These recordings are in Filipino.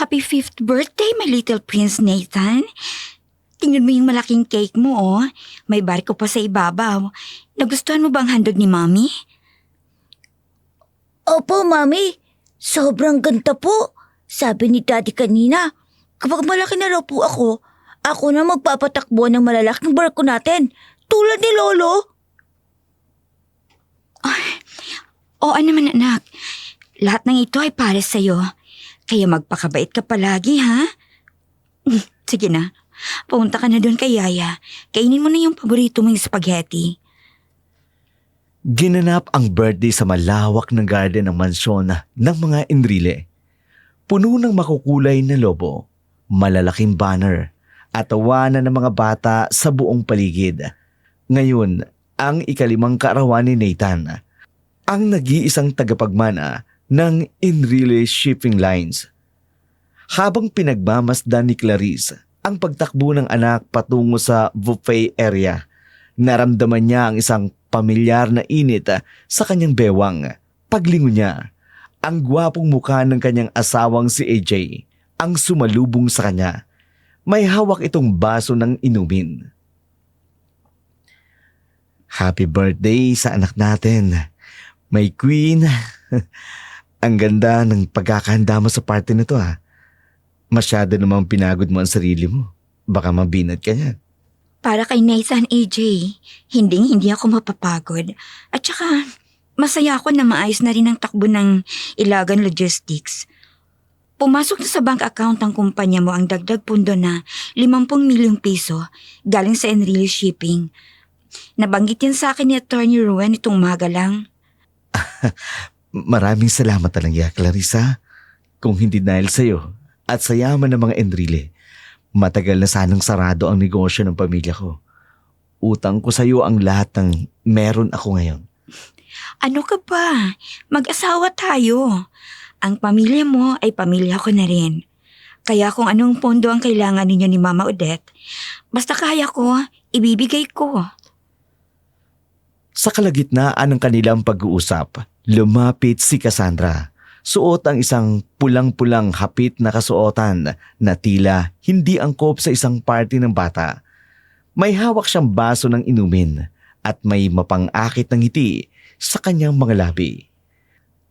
Happy 5th birthday, my little Prince Nathan. Tingnan mo yung malaking cake mo, oh. May barko pa sa ibabaw. Nagustuhan mo bang handog ni Mommy? Opo, Mami. Sobrang ganda po. Sabi ni Daddy kanina, kapag malaki na raw po ako na magpapatakbo ng malalaking barko natin. Tulad ni Lolo. Oo naman, anak. Lahat ng ito ay para sa'yo. Kaya magpakabait ka palagi, ha? Sige na. Pumunta ka na doon kay Yaya. Kainin mo na yung paborito mong spaghetti. Ginanap ang birthday sa malawak na garden ng mansyon ng mga Enrile. Puno ng makukulay na lobo, malalaking banner, at tawanan ng mga bata sa buong paligid. Ngayon, ang ikalimang kaarawan ni Nathan, ang nag-iisang tagapagmana ng Enrile Shipping Lines. Habang pinagmamasdan ni Clarice ang pagtakbo ng anak patungo sa buffet area, naramdaman niya ang isang pamilyar na init sa kanyang bewang. Paglingon niya, ang gwapong mukha ng kanyang asawang si AJ ang sumalubong sa kanya. May hawak itong baso ng inumin. Happy birthday sa anak natin, may queen. Ang ganda ng pagkakahanda mo sa party na to, ha. Masyado namang pinagod mo ang sarili mo. Baka mabinat ka niyan. Para kay Nathan, AJ, hindi ako mapapagod. At saka, masaya ako na maayos na rin ang takbo ng Ilagan Logistics. Pumasok na sa bank account ng kumpanya mo ang dagdag pundo na 50 milyong piso galing sa Enrile Shipping. Nabanggit yan sa akin ni Attorney Ruan itong umaga lang. Maraming salamat talaga, Clarissa. Kung hindi dahil sa'yo at sa yaman ng mga Enrile, matagal na sanang sarado ang negosyo ng pamilya ko. Utang ko sa'yo ang lahat ng meron ako ngayon. Ano ka ba? Mag-asawa tayo. Ang pamilya mo ay pamilya ko na rin. Kaya kung anong pondo ang kailangan ninyo ni Mama Odette, basta kaya ko, ibibigay ko. Sa kalagitnaan ng kanilang pag-uusap, lumapit si Cassandra. Suot ang isang pulang-pulang hapit na kasuotan na tila hindi angkop sa isang party ng bata. May hawak siyang baso ng inumin at may mapang-akit ng ngiti sa kanyang mga labi.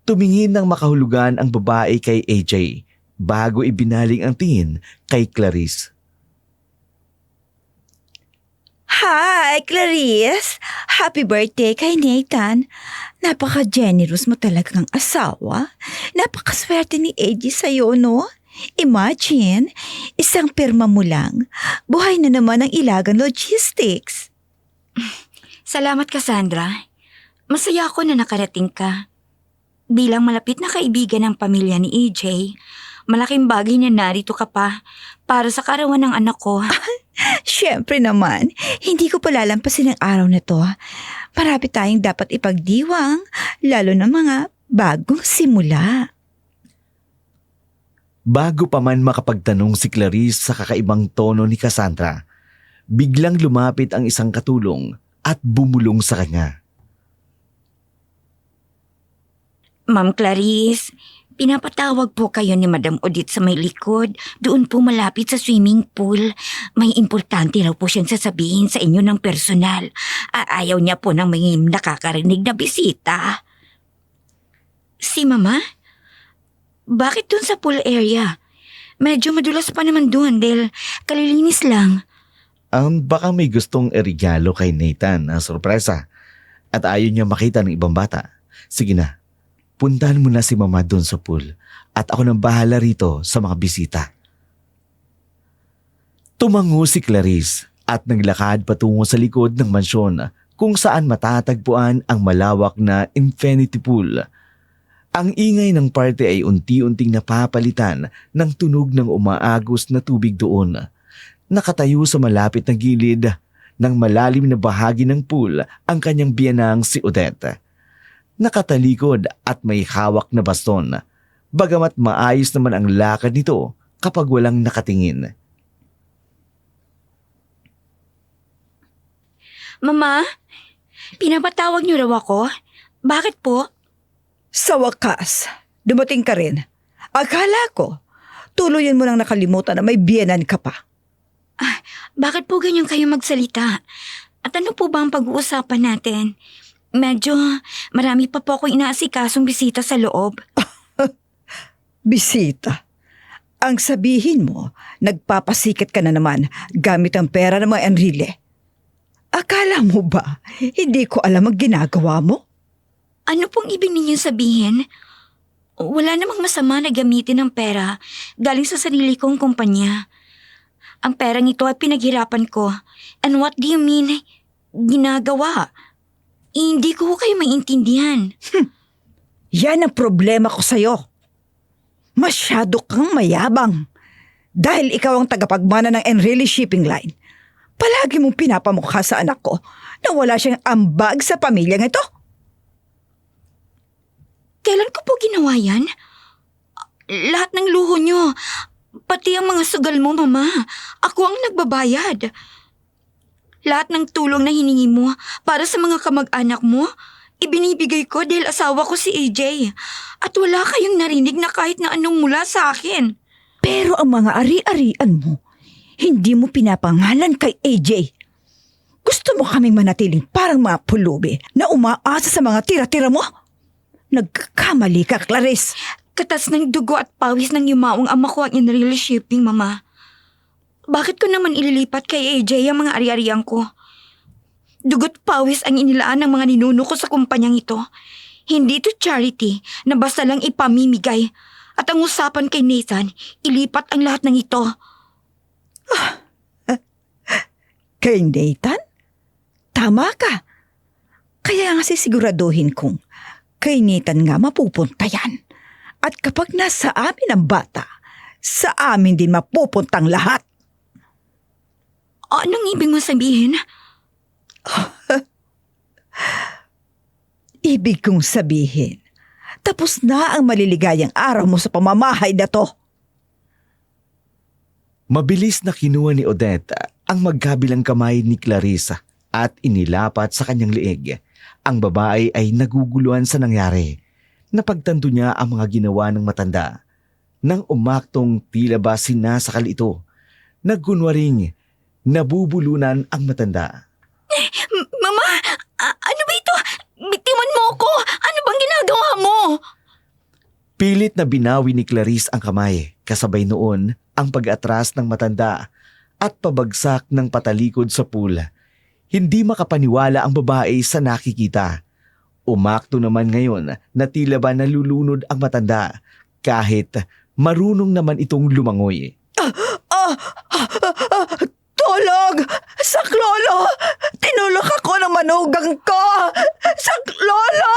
Tumingin ng makahulugan ang babae kay AJ bago ibinaling ang tingin kay Clarice. Hi, Clarice! Happy birthday kay Nathan. Napaka-generous mo talagang asawa. Napakaswerte ni AJ sa'yo, no? Imagine, isang pirma mo lang. Buhay na naman ang Ilagan Logistics. Salamat, Cassandra. Masaya ako na nakarating ka. Bilang malapit na kaibigan ng pamilya ni AJ, malaking bagay na narito ka pa para sa karawan ng anak ko. Siyempre naman, hindi ko palalampasin ang araw na to. Marami tayong dapat ipagdiwang, lalo na mga bagong simula. Bago pa man makapagtanong si Clarice sa kakaibang tono ni Cassandra, biglang lumapit ang isang katulong at bumulong sa kanya. Ma'am Clarice, pinapatawag po kayo ni Madam Odette sa may likod. Doon po malapit sa swimming pool. May importante raw po siyang sasabihin sa inyo ng personal. Ayaw niya po ng may nakakarinig na bisita. Si Mama? Bakit doon sa pool area? Medyo madulas pa naman doon dahil kalilinis lang. Baka may gustong irigalo kay Nathan na sorpresa at ayaw niya makita ng ibang bata. Sige na. Puntahan mo na si Mama doon sa pool at ako nang bahala rito sa mga bisita. Tumango si Clarice at naglakad patungo sa likod ng mansyon kung saan matatagpuan ang malawak na infinity pool. Ang ingay ng party ay unti-unting napapalitan ng tunog ng umaagos na tubig doon. Nakatayo sa malapit na gilid ng malalim na bahagi ng pool ang kanyang biyanang si Odette. Nakatalikod at may hawak na baston, bagamat maayos naman ang lakad nito kapag walang nakatingin. Mama, pinapatawag niyo raw ako? Bakit po? Sa wakas, dumating ka rin. Akala ko, tuluyan mo nang nakalimutan na may biyenan ka pa. Bakit po ganyan kayo magsalita? At ano po ba ang pag-uusapan natin? Medyo marami pa po akong inaasikasong bisita sa loob. Bisita. Ang sabihin mo, nagpapasikat ka na naman gamit ang pera ng mga Enrile. Akala mo ba, hindi ko alam ang ginagawa mo? Ano pong ibig ninyong sabihin? Wala namang masama na gamitin ang pera galing sa sarili kong kumpanya. Ang perang ito ay pinaghirapan ko. And what do you mean, ginagawa? Hindi ko kayo maintindihan. Yan ang problema ko sa'yo. Masyado kang mayabang. Dahil ikaw ang tagapagmana ng Enrile Shipping Line, palagi mong pinapamukha sa anak ko na wala siyang ambag sa pamilyang ito. Kailan ko po ginawa yan? Lahat ng luho nyo, pati ang mga sugal mo, Mama, ako ang nagbabayad. Lahat ng tulong na hiningi mo para sa mga kamag-anak mo, ibinibigay ko dahil asawa ko si AJ. At wala kayong narinig na kahit na anong mula sa akin. Pero ang mga ari-arian mo, hindi mo pinapangalan kay AJ. Gusto mo kaming manatiling parang mga pulubi na umaasa sa mga tira-tira mo? Nagkakamali ka, Clarice. Katas ng dugo at pawis ng yumaong ama ko ang Enrile Shipping, Mama. Bakit ko naman ililipat kay AJ ang mga ari-arian ko? Dugo't pawis ang inilaan ng mga ninuno ko sa kumpanyang ito. Hindi ito charity na basta lang ipamimigay. At ang usapan kay Nathan, ilipat ang lahat ng ito. Kay Nathan? Tama ka. Kaya nga sisiguraduhin kong kay Nathan nga mapupunta yan. At kapag nasa amin ang bata, sa amin din mapupuntang lahat. Anong ibig mo sabihin? Ibig kong sabihin, tapos na ang maliligayang araw mo sa pamamahay na to. Mabilis na kinuha ni Odette ang magkabilang kamay ni Clarissa at inilapat sa kanyang liig. Ang babae ay naguguluhan sa nangyari. Napagtanto niya ang mga ginawa ng matanda. Nang umaktong tila ba sinasakal ito, nagkunwaring nabubulunan ang matanda. Mama, ano ba ito? Bitiwan mo ako! Ano bang ginagawa mo? Pilit na binawi ni Clarice ang kamay, kasabay noon ang pag-atras ng matanda at pabagsak ng patalikod sa pool. Hindi makapaniwala ang babae sa nakikita. Umakto naman ngayon na tila ba nalulunod ang matanda kahit marunong naman itong lumangoy. Tulog! Saklolo! Tinulok ako ng manugang ko! Saklolo!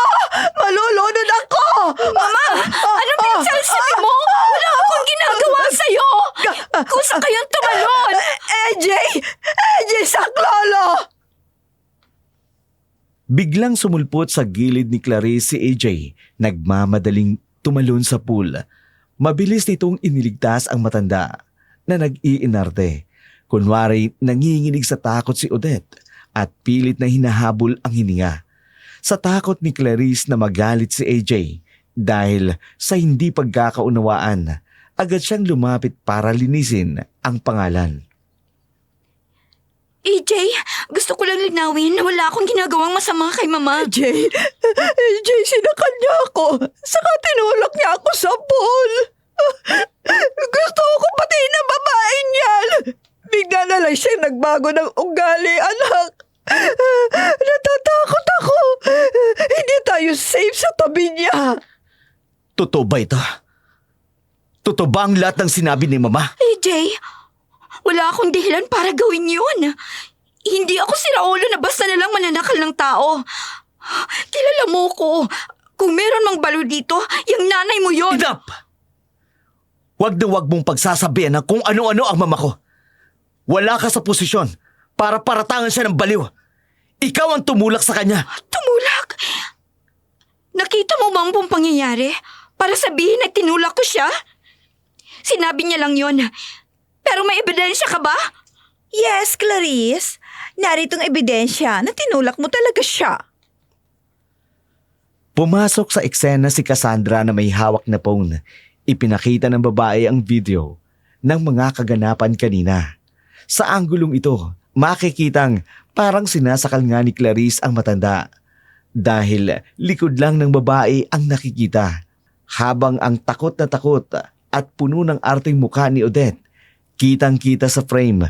Malulunod ako! Mama! Ano pinagsasabi mo? Wala akong ginagawa sa'yo! Kusa kayong tumalon! AJ! AJ, Saklolo! Biglang sumulpot sa gilid ni Clarice si AJ, nagmamadaling tumalon sa pool. Mabilis nitong iniligtas ang matanda na nag-iinarte. Kunwari nanginginig sa takot si Odette at pilit na hinahabol ang hininga. Sa takot ni Clarice na magalit si AJ dahil sa hindi pagkakaunawaan, agad siyang lumapit para linisin ang pangalan. AJ, gusto ko lang linawin na wala akong ginagawang masama kay Mama. AJ, sinakal niya ako. Saka tinulak niya ako sa pool. Gusto ko patiin ang babaeng yan. Bigla na lang siya nagbago ng ugali, anak. Natatakot ako. Hindi tayo safe sa tabi niya. Totoo ba ito? Totoo ba ang lahat ng sinabi ni Mama? AJ, wala akong dahilan para gawin yun. Hindi ako si Raulo na basta nalang mananakal ng tao. Kilala mo ko. Kung meron mang balo dito, yung nanay mo yun. Enough! Wag na wag mong pagsasabihan ng kung ano-ano ang mama ko. Wala ka sa posisyon para paratangan siya ng baliw. Ikaw ang tumulak sa kanya. Tumulak? Nakita mo ba ang buong pangyayari? Para sabihin na tinulak ko siya? Sinabi niya lang yun. Pero may ebidensya ka ba? Yes, Clarice. Naritong ebidensya na tinulak mo talaga siya. Pumasok sa eksena si Cassandra na may hawak na phone. Ipinakita ng babae ang video ng mga kaganapan kanina. Sa anggulong ito, makikitang parang sinasakal nga ni Clarice ang matanda dahil likod lang ng babae ang nakikita. Habang ang takot na takot at puno ng arteng mukha ni Odette, kitang-kita sa frame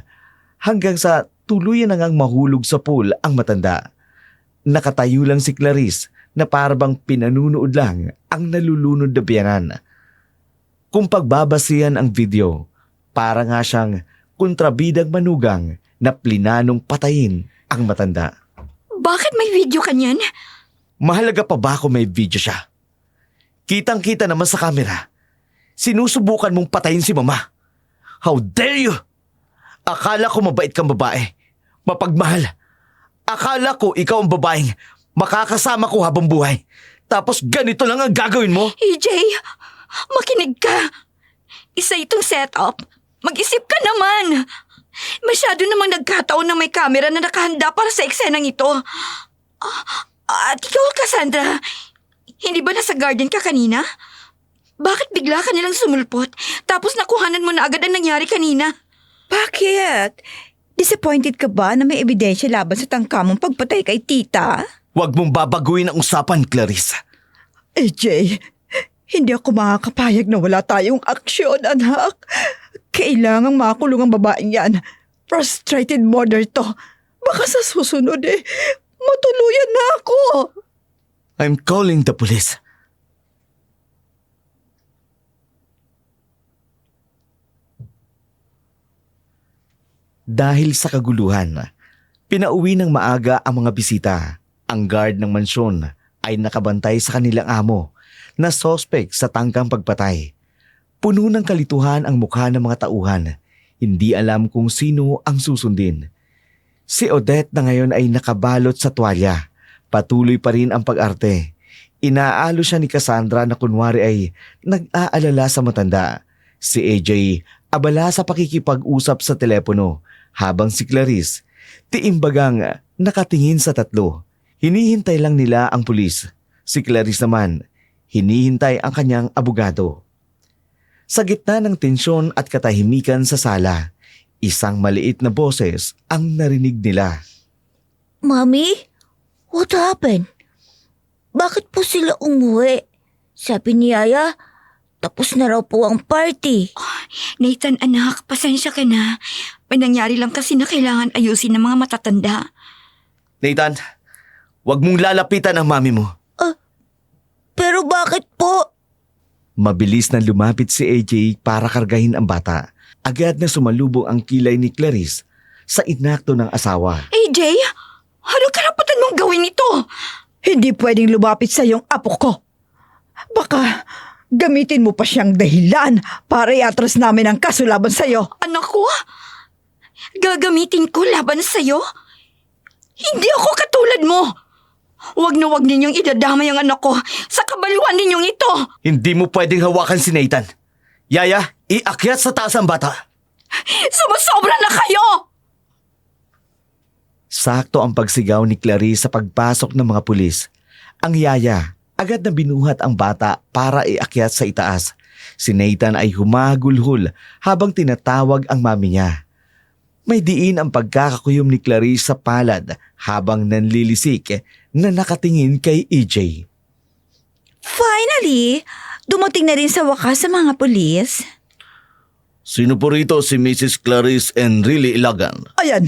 hanggang sa tuluyan na ngang mahulog sa pool ang matanda. Nakatayo lang si Clarice na parabang pinanunood lang ang nalulunod na biyanan. Kung pagbabasihan ang video, para nga siyang kontrabidang manugang na plinanong patayin ang matanda. Bakit may video ka niyan? Mahalaga pa ba kung may video siya? Kitang-kita naman sa kamera. Sinusubukan mong patayin si mama. How dare you! Akala ko mabait kang babae. Mapagmahal. Akala ko ikaw ang babaeng makakasama ko habang buhay. Tapos ganito lang ang gagawin mo? EJ, makinig ka. Isa itong setup. Mag-isip ka naman. Masyado namang nagkataon na may camera na nakahanda para sa eksenang ito. At ikaw, Cassandra, hindi ba nasa garden ka kanina? Bakit bigla ka nilang sumulpot tapos nakuhanan mo na agad ang nangyari kanina? Bakit? Disappointed ka ba na may ebidensya laban sa tangkamong pagpatay kay tita? Huwag mong babaguhin ang usapan, Clarice. AJ, hindi ako makakapayag na wala tayong aksyon, anak. Kailangang makulong ang babaeng yan. Frustrated mother to. Baka sa susunod matuluyan na ako. I'm calling the police. Dahil sa kaguluhan, pinauwi ng maaga ang mga bisita. Ang guard ng mansyon ay nakabantay sa kanilang amo na sospek sa tangkang pagpatay. Puno ng kalituhan ang mukha ng mga tauhan. Hindi alam kung sino ang susundin. Si Odette na ngayon ay nakabalot sa tuwalya. Patuloy pa rin ang pag-arte. Inaalo siya ni Cassandra na kunwari ay nag-aalala sa matanda. Si AJ abala sa pakikipag-usap sa telepono habang si Clarice tiimbagang nakatingin sa tatlo. Hinihintay lang nila ang pulis. Si Clarice naman, hinihintay ang kanyang abogado. Sa gitna ng tensyon at katahimikan sa sala, isang maliit na boses ang narinig nila. Mami, what happened? Bakit po sila umuwi? Sabi ni Yaya, tapos na raw po ang party. Nathan, anak, pasensya ka na. May nangyari lang kasi na kailangan ayusin ng mga matatanda. Nathan, huwag mong lalapitan ang mami mo. Pero bakit po? Mabilis na lumapit si AJ para kargahin ang bata. Agad na sumalubong ang kilay ni Clarice sa inakto ng asawa. AJ, anong karapatan mong gawin ito? Hindi pwedeng lumapit sa iyong apo ko. Baka gamitin mo pa siyang dahilan para iatras namin ang kaso laban sa iyo. Anak ko? Gagamitin ko laban sa'yo? Hindi ako katulad mo. Huwag na huwag ninyong idadamay ang anak ko sa kabaluan ninyong ito. Hindi mo pwedeng hawakan si Nathan. Yaya, iakyat sa taas ang bata. Sumusobra na kayo! Sakto ang pagsigaw ni Clarice sa pagpasok ng mga pulis. Ang yaya, agad na binuhat ang bata para iakyat sa itaas. Si Nathan ay humagulhol habang tinatawag ang mami niya. May diin ang pagkakakuyom ni Clarice sa palad habang nanlilisik na nakatingin kay EJ. Finally, dumating na rin sa wakas sa mga pulis. Sino po rito si Mrs. Clarice Enrile Ilagan? Ayan,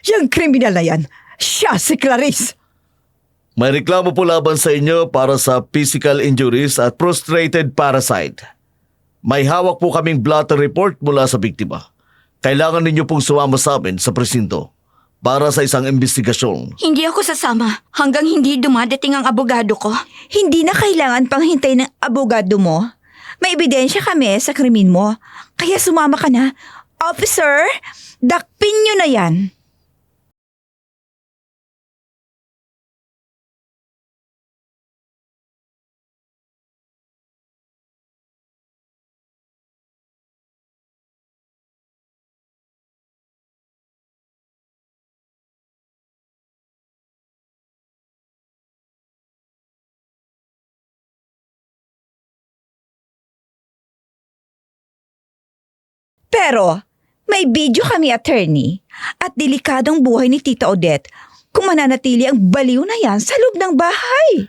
yung kriminal na yan. Siya si Clarice. May reklamo po laban sa inyo para sa physical injuries at prostrated parasite. May hawak po kaming blotter report mula sa biktima. Kailangan ninyo pong sumama sa amin sa presinto para sa isang investigasyon. Hindi ako sasama hanggang hindi dumadating ang abogado ko. Hindi na kailangan pang hintay ng abogado mo. May ebidensya kami sa krimen mo. Kaya sumama ka na. Officer, dakpin nyo na yan. Pero, may video kami, attorney, at delikadong buhay ni Tita Odette kung mananatili ang baliw na yan sa loob ng bahay.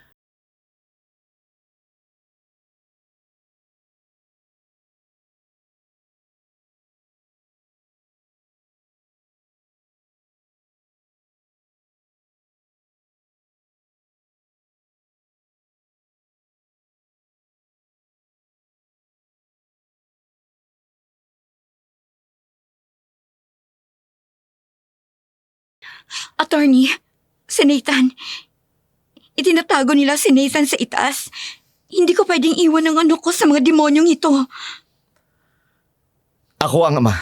Attorney, si Nathan. Itinatago nila si Nathan sa itaas. Hindi ko pwedeng iwan ang anak ko sa mga demonyong ito. Ako ang ama.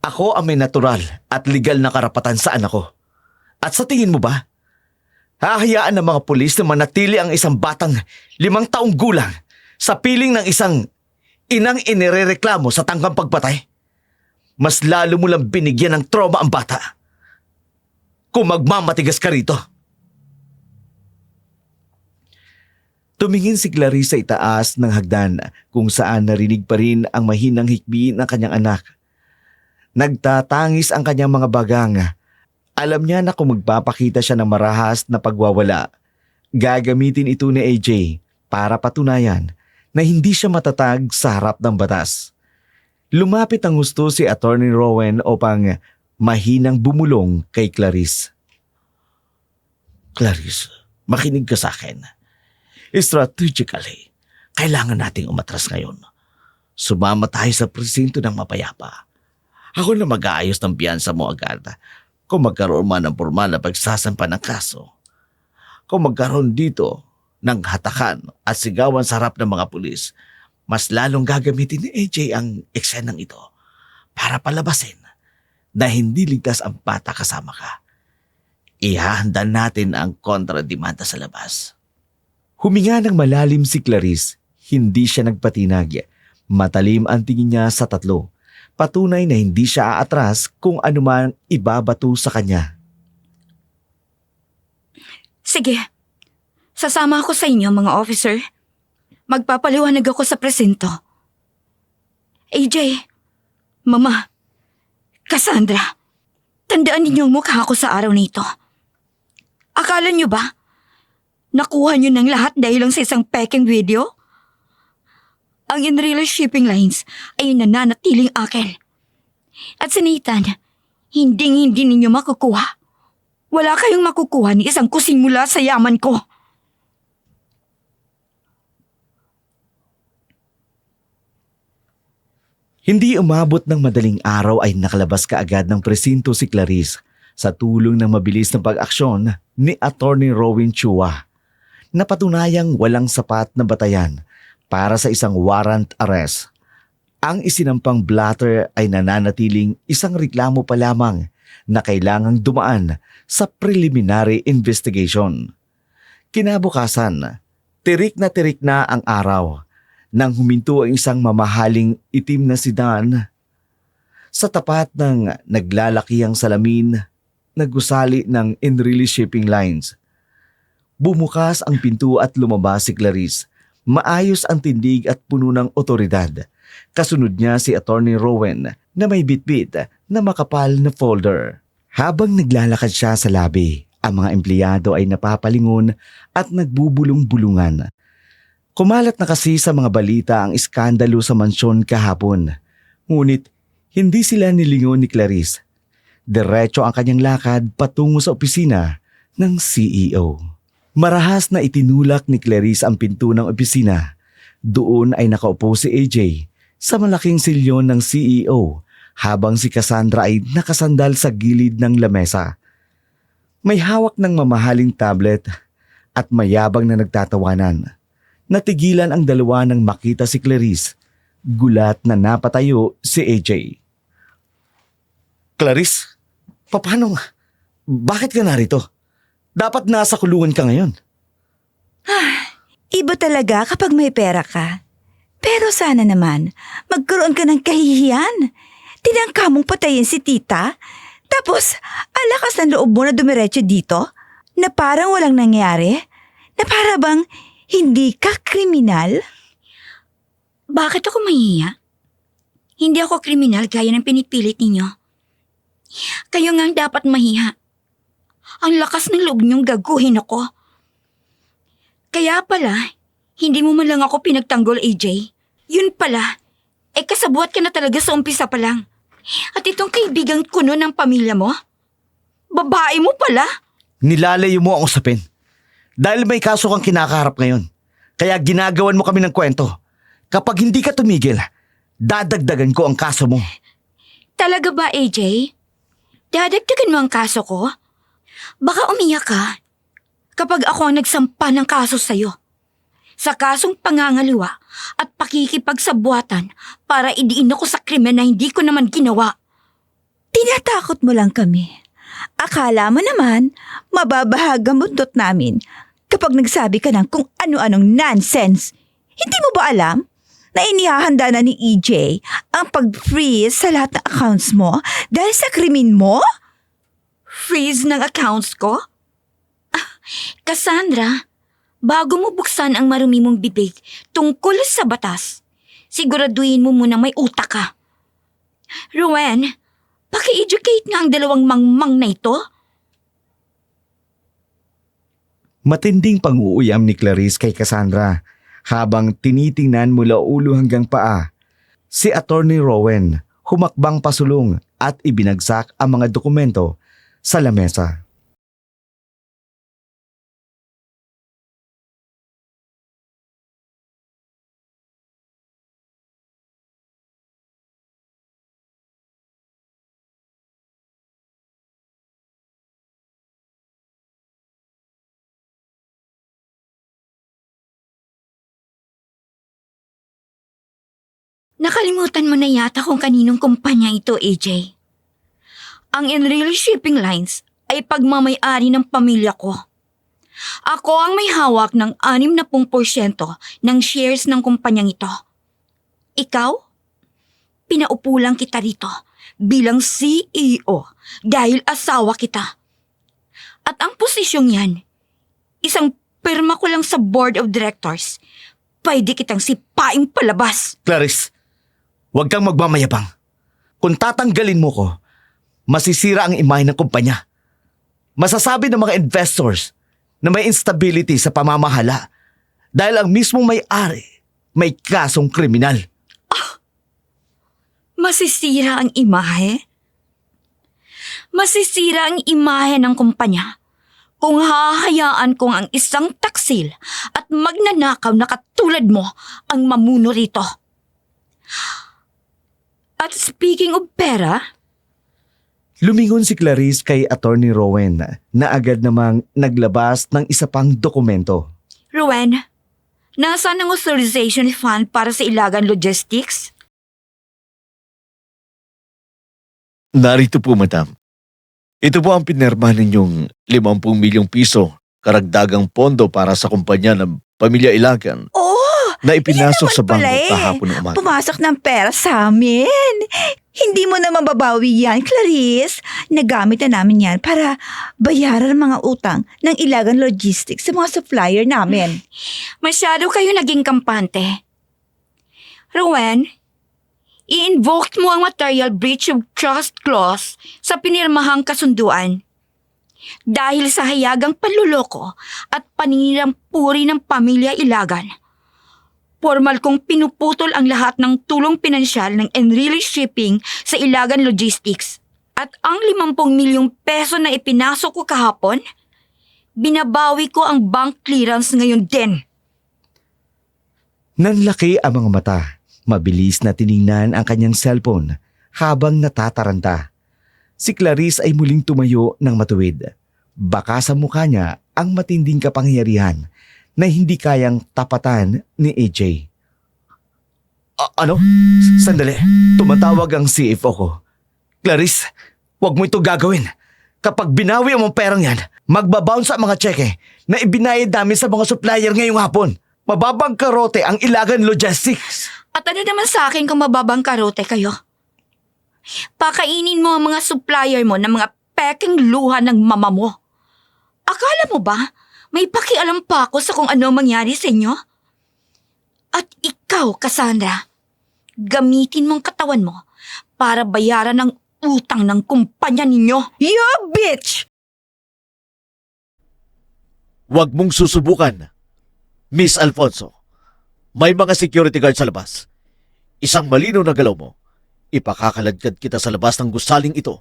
Ako ang may natural at legal na karapatan sa anak ko. At sa tingin mo ba, hahayaan ng mga pulis na manatili ang isang batang 5 taong gulang sa piling ng isang inang inirereklamo sa tangkang pagpatay? Mas lalo mo lang binigyan ng trauma ang bata. Kung magmamatigas ka rito. Tumingin si Clarice sa itaas ng hagdan kung saan narinig pa rin ang mahinang hikbi ng kanyang anak. Nagtatangis ang kanyang mga bagang. Alam niya na kung magpapakita siya ng marahas na pagwawala, gagamitin ito ni AJ para patunayan na hindi siya matatag sa harap ng batas. Lumapit ang husto si Attorney Rowan upang mahinang bumulong kay Clarice. Clarice, makinig ka sa akin. Strategically, kailangan nating umatras ngayon. Sumama tayo sa presinto ng mapayapa. Ako na mag-aayos ng piyansa mo agad kung magkaroon man ng formal na pagsasampa ng kaso. Kung magkaroon dito ng hatakan at sigawan sa harap ng mga pulis, mas lalong gagamitin ni AJ ang eksenang ito para palabasin na hindi ligtas ang bata kasama ka. Ihahanda natin ang kontrademanda sa labas. Huminga ng malalim si Clarice. Hindi siya nagpatinag. Matalim ang tingin niya sa tatlo. Patunay na hindi siya aatras kung anuman ibabato sa kanya. Sige, sasama ako sa inyo mga officer. Magpapaliwanag ako sa presinto. AJ, Mama, Cassandra, tandaan ninyo ang mukha ko sa araw na ito. Akala niyo ba? Nakuha niyo ng lahat dahil lang sa isang peking video? Ang Enrile Shipping Lines ay nananatiling akin. At si Nathan, hindi ninyo makukuha. Wala kayong makukuha ni isang kusing mula sa yaman ko. Hindi umabot ng madaling araw ay nakalabas kaagad ng presinto si Clarice sa tulong ng mabilis na pag-aksyon ni Attorney Rowan Chua. Napatunayang walang sapat na batayan para sa isang warrant arrest. Ang isinampang blatter ay nananatiling isang reklamo pa lamang na kailangang dumaan sa preliminary investigation. Kinabukasan, tirik na ang araw nang huminto ang isang mamahaling itim na sedan sa tapat ng naglalakihang salamin na gusali ng Enrile Shipping Lines. Bumukas ang pinto at lumabas si Clarice. Maayos ang tindig at puno ng otoridad. Kasunod niya si Attorney Rowan na may bitbit na makapal na folder. Habang naglalakad siya sa labi, ang mga empleyado ay napapalingon at nagbubulong-bulungan. Kumalat na kasi sa mga balita ang iskandalo sa mansyon kahapon. Ngunit hindi sila nilingon ni Clarice. Diretso ang kanyang lakad patungo sa opisina ng CEO. Marahas na itinulak ni Clarice ang pinto ng opisina. Doon ay nakaupo si AJ sa malaking silyon ng CEO habang si Cassandra ay nakasandal sa gilid ng lamesa. May hawak ng mamahaling tablet at mayabang na nagtatawanan. Natigilan ang dalawa nang makita si Clarice. Gulat na napatayo si AJ. Clarice, paano? Bakit ka narito? Dapat nasa kulungan ka ngayon. Iba talaga kapag may pera ka. Pero sana naman, magkaroon ka ng kahihiyan. Tinangka mong patayin si tita. Tapos, alakas ng loob mo na dumiretso dito? Na parang walang nangyari? Na para bang hindi ka kriminal? Bakit ako mahihiya? Hindi ako kriminal gaya ng pinipilit ninyo. Kayo nga ang dapat mahiya. Ang lakas ng loob niyong gaguhin ako. Kaya pala, hindi mo man lang ako pinagtanggol, AJ. Yun pala, kasabwat ka na talaga sa umpisa pa lang. At itong kaibigang kuno ng pamilya mo? Babae mo pala? Nilalayo mo ang usapin. Dahil may kaso kang kinakaharap ngayon. Kaya ginagawan mo kami ng kwento. Kapag hindi ka tumigil, dadagdagan ko ang kaso mo. Talaga ba, AJ? Dadagdagan mo ang kaso ko? Baka umiyak ka kapag ako ang nagsampa ng kaso sa'yo. Sa kasong pangangaliwa at pakikipagsabuatan para idiin ako sa krimen na hindi ko naman ginawa. Tinatakot mo lang kami. Akala mo naman, mababahag ang bundot namin kapag nagsabi ka ng kung ano-anong nonsense. Hindi mo ba alam na inihahanda na ni EJ ang pag-freeze sa lahat ng accounts mo dahil sa krimen mo? Freeze ng accounts ko? Cassandra, bago mo buksan ang marumi mong bibig tungkol sa batas, siguraduhin mo munang may utak ka. Rowan, paki-educate nga ang dalawang mangmang na ito. Matinding pang-uuyam ni Clarice kay Cassandra habang tinitingnan mula ulo hanggang paa. Si Attorney Rowan humakbang pasulong at ibinagsak ang mga dokumento sa lamesa. Nakalimutan mo na yata kung kaninong kumpanya ito, AJ. Ang Enrile Shipping Lines ay pagmamay-ari ng pamilya ko. Ako ang may hawak ng 60% ng shares ng kumpanyang ito. Ikaw? Pinaupo lang kita rito bilang CEO dahil asawa kita. At ang posisyong yan, isang pirma ko lang sa board of directors. Pwede kitang sipaing palabas. Clarice, huwag kang magmamayabang. Kung tatanggalin mo ko, masisira ang imahe ng kumpanya. Masasabi ng mga investors na may instability sa pamamahala dahil ang mismong may-ari may kasong kriminal. Masisira ang imahe? Masisira ang imahe ng kumpanya kung hahayaan kong ang isang taksil at magnanakaw na katulad mo ang mamuno rito. At speaking of pera, Lumingon si Clarice kay Attorney Rowan na agad namang naglabas ng isa pang dokumento. Rowan, nasaan ang authorization fund para sa Ilagan Logistics? Narito po, madam. Ito po ang pinirma ninyong 50 milyong piso karagdagang pondo para sa kumpanya ng Pamilya Ilagan Oh, na ipinasok sa pala bangko eh. kahapon ng umaga. Pumasok ng pera sa amin. Hindi mo na mababawi yan, Clarice. Nagamit na namin yan para bayaran ang mga utang ng Ilagan Logistics sa mga supplier namin. Masyado kayo naging kampante. Rowan, i-invoke mo ang material breach of trust clause sa pinirmahang kasunduan. Dahil sa hayagang panluloko at paninirampuri ng pamilya Ilagan, formal kong pinuputol ang lahat ng tulong pinansyal ng Enrile Shipping sa Ilagan Logistics. At ang 50 milyong peso na ipinasok ko kahapon, binabawi ko ang bank clearance ngayon din. Nanlaki ang mga mata. Mabilis na tiningnan ang kanyang cellphone habang natataranta. Si Clarice ay muling tumayo ng matuwid. Baka sa mukha niya ang matinding kapangyarihan na hindi kayang tapatan ni AJ. Ano? Sandali. Tumatawag ang CFO ko. Clarice, huwag mo ito gagawin. Kapag binawi ang perang yan, magbabounce ang mga tseke na ibinayad namin sa mga supplier ngayong hapon. Mababangkarote ang Ilagan Logistics. At ano naman sa akin kung mababangkarote kayo? Pakainin mo ang mga supplier mo ng mga peking luha ng mama mo. Akala mo ba may pakialam pa ako sa kung ano mangyari sa inyo? At ikaw, Cassandra, Gamitin mo ang katawan mo para bayaran ang utang ng kumpanya ninyo. You bitch! Huwag mong susubukan. Miss Alfonso, may mga security guard sa labas. Isang malinaw na galaw mo, ipakakaladkad kita sa labas ng gusaling ito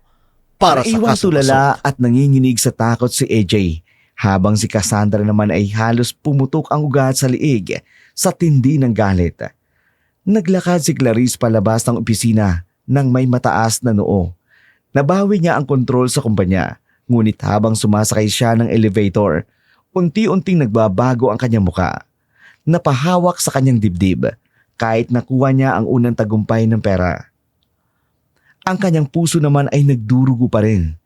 para sa Naiwang kasong tulala assault. at nanginginig sa takot si AJ, habang si Cassandra naman ay halos pumutok ang ugat sa liig sa tindi ng galit. Naglakad si Clarice palabas ng opisina nang may mataas na noo. Nabawi niya ang kontrol sa kumpanya, ngunit habang sumasakay siya ng elevator, unti-unting nagbabago ang kanyang muka. Napahawak sa kanyang dibdib kahit nakuha niya ang unang tagumpay ng pera. Ang kanyang puso naman ay nagdurugo pa rin.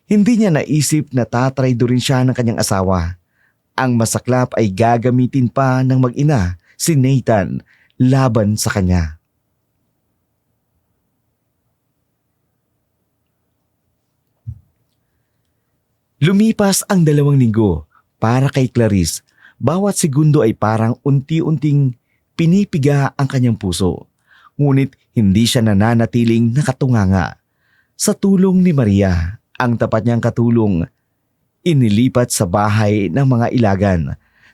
Hindi niya naisip na tatraydorin siya ng kanyang asawa. Ang masaklap ay gagamitin pa ng mag-ina, si Nathan, laban sa kanya. Lumipas ang 2 linggo para kay Clarice. Bawat segundo ay parang unti-unting pinipiga ang kanyang puso. Ngunit hindi siya nananatiling nakatunganga. Sa tulong ni Maria, ang tapat niyang katulong, inilipat sa bahay ng mga ilagan.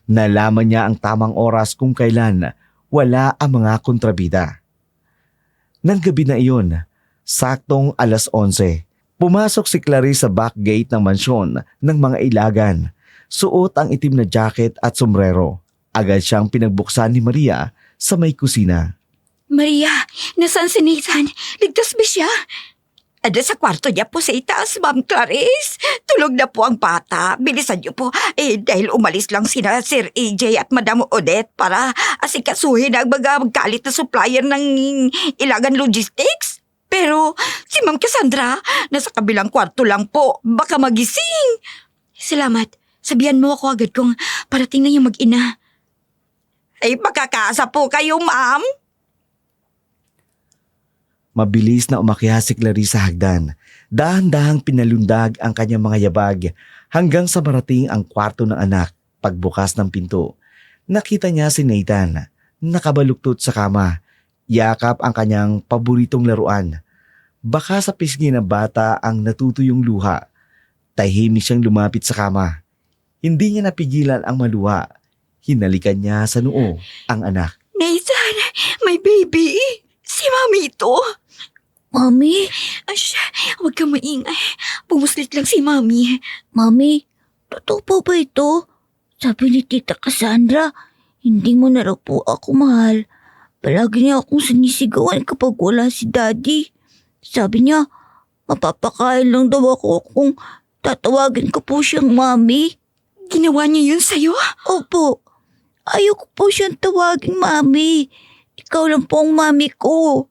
Nalaman niya ang tamang oras kung kailan wala ang mga kontrabida. Nang gabi na iyon, saktong 11:00, pumasok si Clarice sa back gate ng mansyon ng mga ilagan. Suot ang itim na jacket at sombrero. Agad siyang pinagbuksan ni Maria sa may kusina. Maria, nasaan si Nathan? Ligtas ba siya? Ada sa kwarto niya po sa itaas, Ma'am Clarice. Tulog na po ang bata. Bilisan niyo po. Dahil umalis lang sina Sir AJ at Madam Odette para asikasuhin ang mga magkalit na supplier ng Ilagan Logistics. Pero si Ma'am Cassandra, nasa kabilang kwarto lang po. Baka magising. Salamat. Sabihan mo ako agad kung parating na yung mag-ina. Ay, makakaasa po kayo, ma'am. Mabilis na umakyat si Clarice sa hagdan. Dahan-dahang pinalundag ang kanyang mga yabag hanggang sa marating ang kwarto ng anak. Pagbukas ng pinto, nakita niya si Nathan, nakabaluktot sa kama. Yakap ang kanyang paboritong laruan. Baka sa pisngi ng bata ang natutuyong luha. Tahimik siyang lumapit sa kama. Hindi niya napigilan ang maluha. Hinalikan niya sa noo ang anak. Nathan, may baby. Si Mami ito. Mami, Ash, huwag kang maingay. Pumuslit lang si Mami. Mami, totoo po ba ito? Sabi ni Tita Cassandra, hindi mo na raw po ako mahal. Palagi niya akong sinisigawan kapag wala si Daddy. Sabi niya, mapapakain lang daw ako kung tatawagin ko po siyang Mami. Ginawa niya yun sa'yo? Opo, ayoko po siyang tawaging Mami. Ikaw lang po ang Mami ko.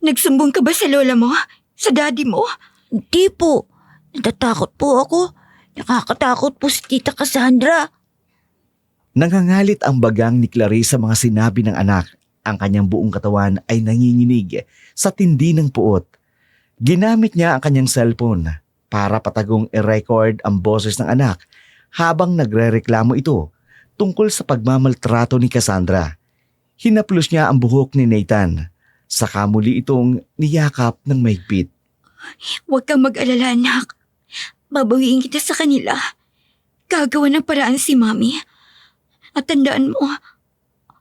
Nagsumbong ka ba sa lola mo? Sa daddy mo? Hindi po, natatakot po ako. Nakakatakot po si Tita Cassandra. Nangangalit ang bagang ni Clarice sa mga sinabi ng anak. Ang kanyang buong katawan ay nanginginig sa tindi ng puot. Ginamit niya ang kanyang cellphone para patagong i-record ang boses ng anak habang nagrereklamo ito tungkol sa pagmamaltrato ni Cassandra. Hinaplos niya ang buhok ni Nathan. Saka muli itong niyakap ng mahigpit. Huwag kang mag-alala, anak. Babawiin kita sa kanila. Gagawa ng paraan si Mami. At tandaan mo,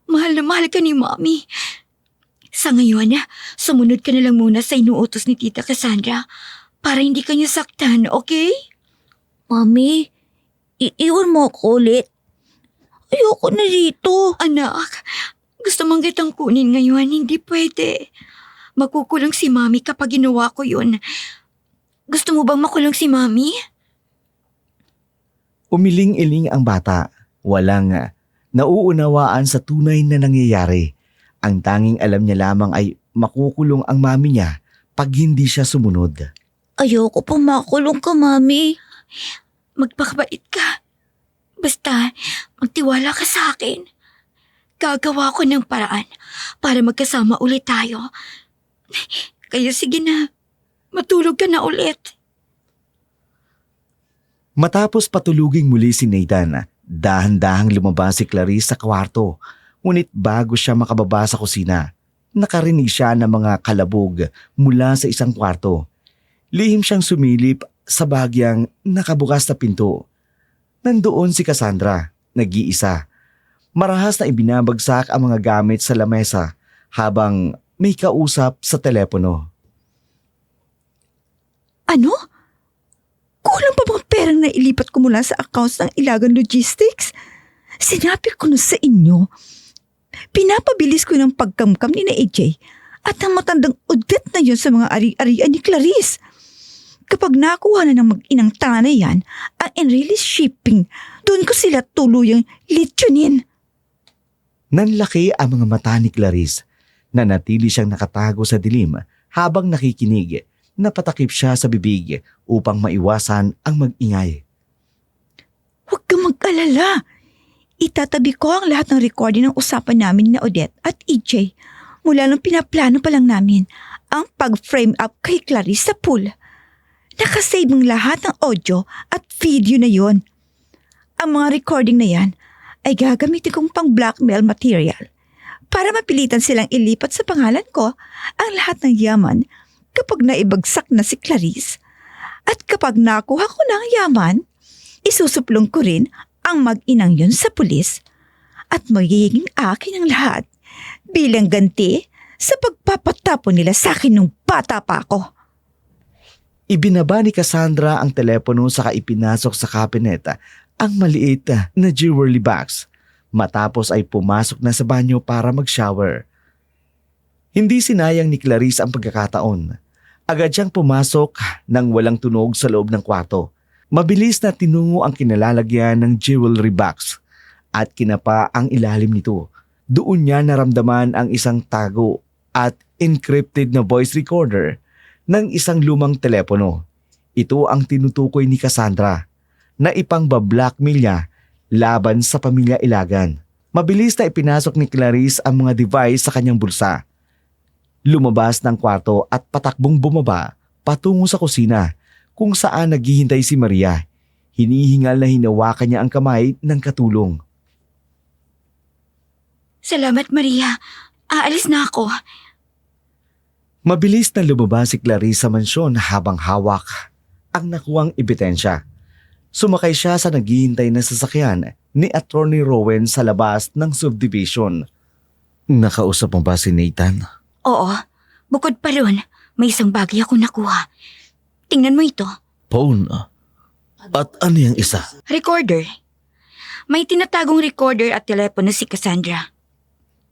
mahal na mahal ka ni Mami. Sa ngayon, sumunod ka na lang muna sa inuutos ni Tita Cassandra para hindi ka niya saktan, okay? Mami, iiwan mo ako ulit. Ayoko na dito. Anak, gusto mong kitang kunin ngayon, hindi pwede. Makukulong si Mami kapag ginawa ko yun. Gusto mo bang makulong si Mami? Umiling-iling ang bata. Walang nauunawaan sa tunay na nangyayari. Ang tanging alam niya lamang ay makukulong ang mami niya pag hindi siya sumunod. Ayoko pa makulong ka, Mami. Magpakabait ka. Basta, magtiwala ka sa akin. Gagawa ko ng paraan para magkasama ulit tayo. Kaya sige na, matulog ka na ulit. Matapos patuluging muli si Nathan, dahan-dahang lumabas si Clarice sa kwarto. Ngunit bago siya makababa sa kusina, nakarinig siya ng mga kalabog mula sa isang kwarto. Lihim siyang sumilip sa bahagyang nakabukas na pinto. Nandoon si Cassandra, nag-iisa. Marahas na ibinabagsak ang mga gamit sa lamesa habang may kausap sa telepono. Ano? Kulang pa bang perang nailipat ko mula sa accounts ng Ilagan Logistics? Sinabi ko na sa inyo, pinapabilis ko ng pagkamkam ni na AJ at ang matandang Odette na yun sa mga ari-arian ni Clarice. Kapag nakuha na ng mag-inang tana yan, ang Enrilis shipping, doon ko sila tuluyang litsunin. Nanlaki ang mga mata ni Clarice. Nanatili siyang nakatago sa dilim habang nakikinig. Napatakip siya sa bibig upang maiwasan ang mag-ingay. Huwag kang mag-alala. Itatabi ko ang lahat ng recording ng usapan namin ni Odette at EJ mula nung pinaplano pa lang namin ang pag-frame up kay Clarice sa pool. Nakasave ng lahat ng audio at video na yon. Ang mga recording na yan ay gagamitin kong pang blackmail material para mapilitan silang ilipat sa pangalan ko ang lahat ng yaman kapag naibagsak na si Clarice. At kapag nakuha ko ng yaman, isusuplong ko rin ang mag-inang yun sa pulis at magiging akin ang lahat bilang ganti sa pagpapatapon nila sa akin nung bata pa ako. Ibinaba ni Cassandra ang telepono saka ipinasok sa kabinet ang maliit na jewelry box. Matapos ay pumasok na sa banyo para mag-shower. Hindi sinayang ni Clarice ang pagkakataon. Agad siyang pumasok nang walang tunog sa loob ng kwarto. Mabilis na tinungo ang kinalalagyan ng jewelry box at kinapa ang ilalim nito. Doon niya naramdaman ang isang tago at encrypted na voice recorder ng isang lumang telepono. Ito ang tinutukoy ni Cassandra na ipang-blackmail niya laban sa pamilya Ilagan. Mabilis na ipinasok ni Clarice ang mga device sa kanyang bulsa. Lumabas ng kwarto at patakbong bumaba patungo sa kusina kung saan naghihintay si Maria. Hinihingal na hinawakan niya ang kamay ng katulong. Salamat, Maria. Aalis na ako. Mabilis na lumabas si Clarice sa mansyon habang hawak ang nakuwang ebidensya. Sumakay siya sa naghihintay na sasakyan ni Attorney Rowan sa labas ng subdivision. Nakausap mo ba si Nathan? Oo, bukod pa ron, may isang bagay ako nakuha. Tingnan mo ito. Phone. At ano yung isa? Recorder. May tinatagong recorder at telepono si Cassandra.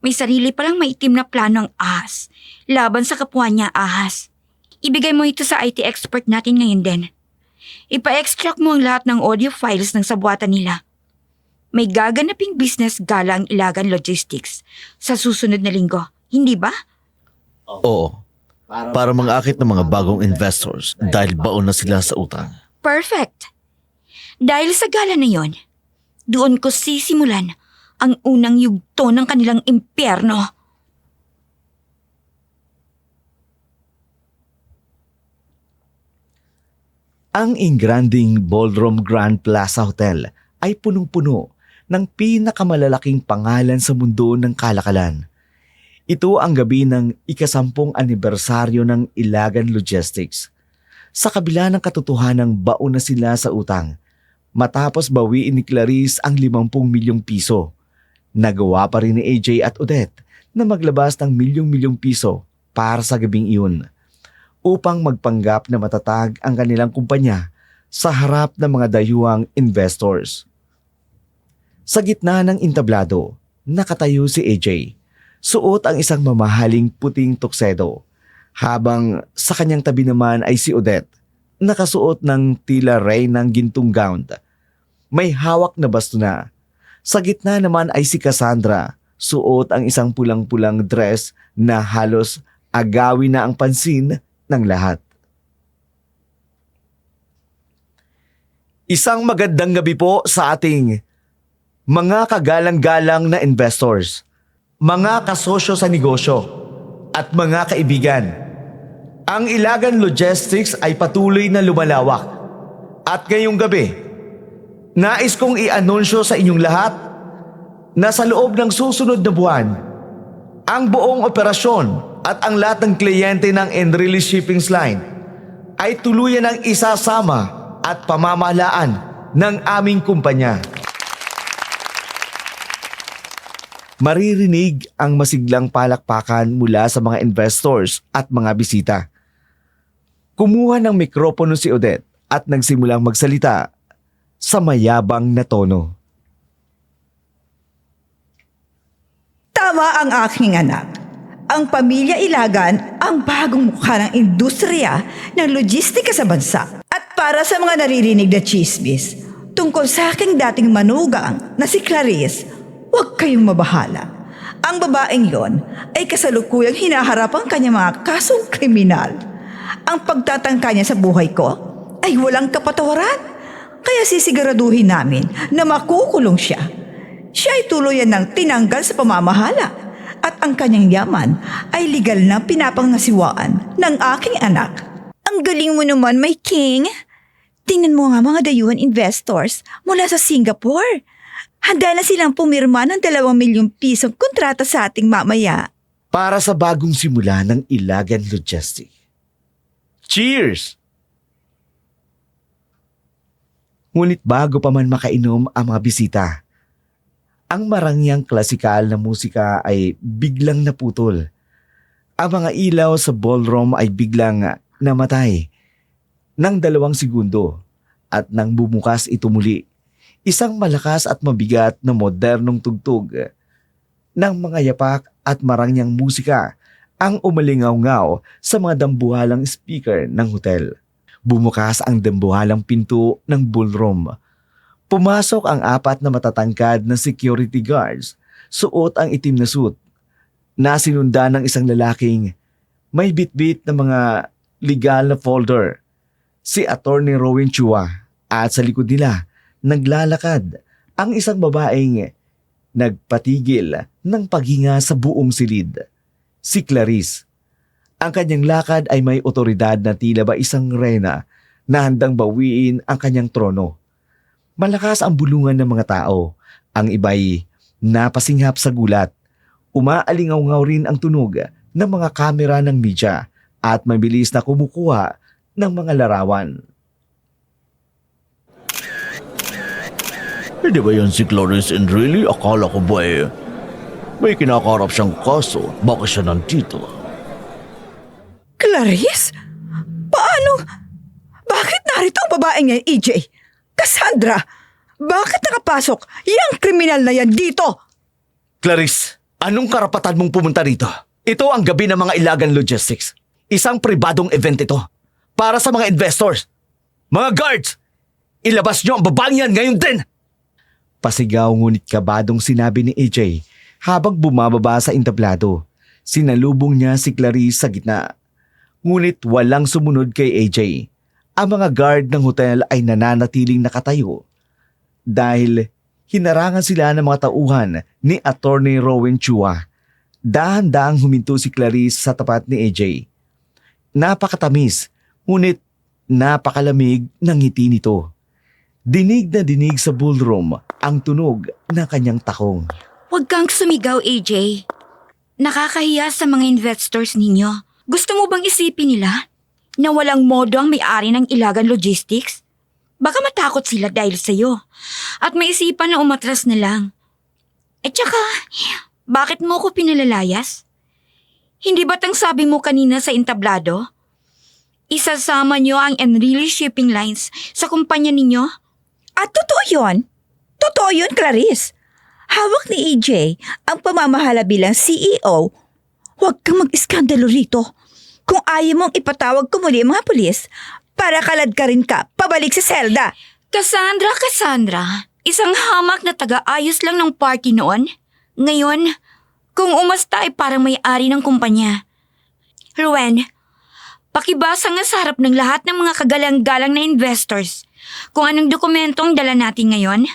May sarili palang maitim na plano ang ahas, laban sa kapwa niya ahas. Ibigay mo ito sa IT expert natin ngayon din. Ipa-extract mo ang lahat ng audio files ng sabuatan nila. May gaganaping business gala ang Ilagan Logistics sa susunod na linggo, hindi ba? Oo. Para mangakit ng mga bagong investors dahil baon na sila sa utang. Perfect! Dahil sa gala na yon, doon ko sisimulan ang unang yugto ng kanilang impyerno. Ang Ingranding Ballroom Grand Plaza Hotel ay punong-puno ng pinakamalalaking pangalan sa mundo ng kalakalan. Ito ang gabi ng ika-10 anibersaryo ng Ilagan Logistics. Sa kabila ng katotohanang baon na sila sa utang, matapos bawiin ni Clarice ang 50 milyong piso, nagawa pa rin ni AJ at Odette na maglabas ng milyong-milyong piso para sa gabing iyon upang magpanggap na matatag ang kanilang kumpanya sa harap ng mga dayuhang investors. Sa gitna ng entablado, nakatayo si AJ. Suot ang isang mamahaling puting tuksedo, habang sa kanyang tabi naman ay si Odette, nakasuot ng tila reynang gintong gown. May hawak na bastona. Sa gitna naman ay si Cassandra, suot ang isang pulang-pulang dress na halos agawin na ang pansin ng lahat. Isang magandang gabi po sa ating mga kagalang-galang na investors, mga kasosyo sa negosyo, at mga kaibigan. Ang Ilagan Logistics ay patuloy na lumalawak. At ngayong gabi, nais kong i-anunsyo sa inyong lahat na sa loob ng susunod na buwan, Ang buong operasyon at ang lahat ng kliyente ng Enrilis Shipping Line ay tuluyan ng isasama at pamamahalaan ng aming kumpanya. Maririnig ang masiglang palakpakan mula sa mga investors at mga bisita. Kumuha ng mikropono si Odette at nagsimulang magsalita sa mayabang na tono. Tama ang aking anak. Ang pamilya Ilagan ang bagong mukha ng industriya ng logistika sa bansa. At para sa mga naririnig na chismis, tungkol sa aking dating manugang na si Clarice, huwag kayong mabahala. Ang babaeng yon ay kasalukuyang hinaharap ang kanyang mga kasong kriminal. Ang pagtatangka niya sa buhay ko ay walang kapatawaran. Kaya sisiguraduhin namin na makukulong siya. Siya ay tuluyan ng tinanggal sa pamamahala at ang kanyang yaman ay legal na pinapangasiwaan ng aking anak. Ang galing mo naman, my king. Tingnan mo nga mga dayuhan investors mula sa Singapore. Handa na silang pumirma ng 2 milyong pisong kontrata sa ating mamaya. Para sa bagong simula ng Ilagan Logistics. Cheers! Ngunit bago pa man makainom ang mga bisita, ang marangyang klasikal na musika ay biglang naputol. Ang mga ilaw sa ballroom ay biglang namatay ng 2 segundo at nang bumukas ito muli, isang malakas at mabigat na modernong tugtog ng mga yapak at marangyang musika ang umalingaw-ngaw sa mga dambuhalang speaker ng hotel. Bumukas ang dambuhalang pinto ng ballroom. Pumasok ang 4 na matatangkad na security guards, suot ang itim na suit, na sinundan ng isang lalaking may bitbit na mga legal na folder. Si Attorney Rowan Chua, at sa likod nila naglalakad ang isang babaeng nagpatigil ng paghinga sa buong silid. Si Clarice. Ang kanyang lakad ay may otoridad na tila ba isang reyna na handang bawiin ang kanyang trono. Malakas ang bulungan ng mga tao. Ang iba'y napasinghap sa gulat. Umaalingaw-ngaw rin ang tunog ng mga kamera ng media at mabilis na kumukuha ng mga larawan. Hindi ba yan si Clarice Enrile? Akala ko ba may kinakarap siyang kaso. Bakit siya nandito? Clarice? Paano? Bakit narito ang babaeng yan, EJ? Cassandra, bakit nakapasok yung kriminal na yan dito? Clarice, anong karapatan mong pumunta rito? Ito ang gabi ng mga Ilagan Logistics. Isang pribadong event ito. Para sa mga investors. Mga guards, ilabas niyo ang babaeng yan ngayon din! Pasigaw ngunit kabadong sinabi ni AJ habang bumababa sa entablado. Sinalubong niya si Clarice sa gitna. Ngunit walang sumunod kay AJ. Ang mga guard ng hotel ay nananatiling nakatayo dahil hinarangan sila ng mga tauhan ni Attorney Rowan Chua. Dahan-dahang huminto si Clarice sa tapat ni AJ. Napakatamis, ngunit napakalamig ng ngiti nito. Dinig na dinig sa ballroom ang tunog ng kanyang takong. Huwag kang sumigaw, AJ. Nakakahiya sa mga investors ninyo. Gusto mo bang isipin nila na walang modo ang may-ari ng Ilagan Logistics? Baka matakot sila dahil sa'yo at maisipan na umatras na lang. At saka, bakit mo ko pinalalayas? Hindi ba't ang sabi mo kanina sa entablado? Isasama niyo ang Enrile Shipping Lines sa kumpanya ninyo? At totoo yun. Totoo yun, Clarice. Hawak ni EJ ang pamamahala bilang CEO. Huwag kang mag-iskandalo rito. Kung ayaw mong ipatawag ko muli ang mga pulis, para kalad ka rin ka, pabalik sa selda. Cassandra, isang hamak na taga-ayos lang ng party noon. Ngayon, kung umasta ay parang may-ari ng kumpanya. Rowan, pakibasa nga sa harap ng lahat ng mga kagalang-galang na investors kung anong dokumentong dala natin ngayon.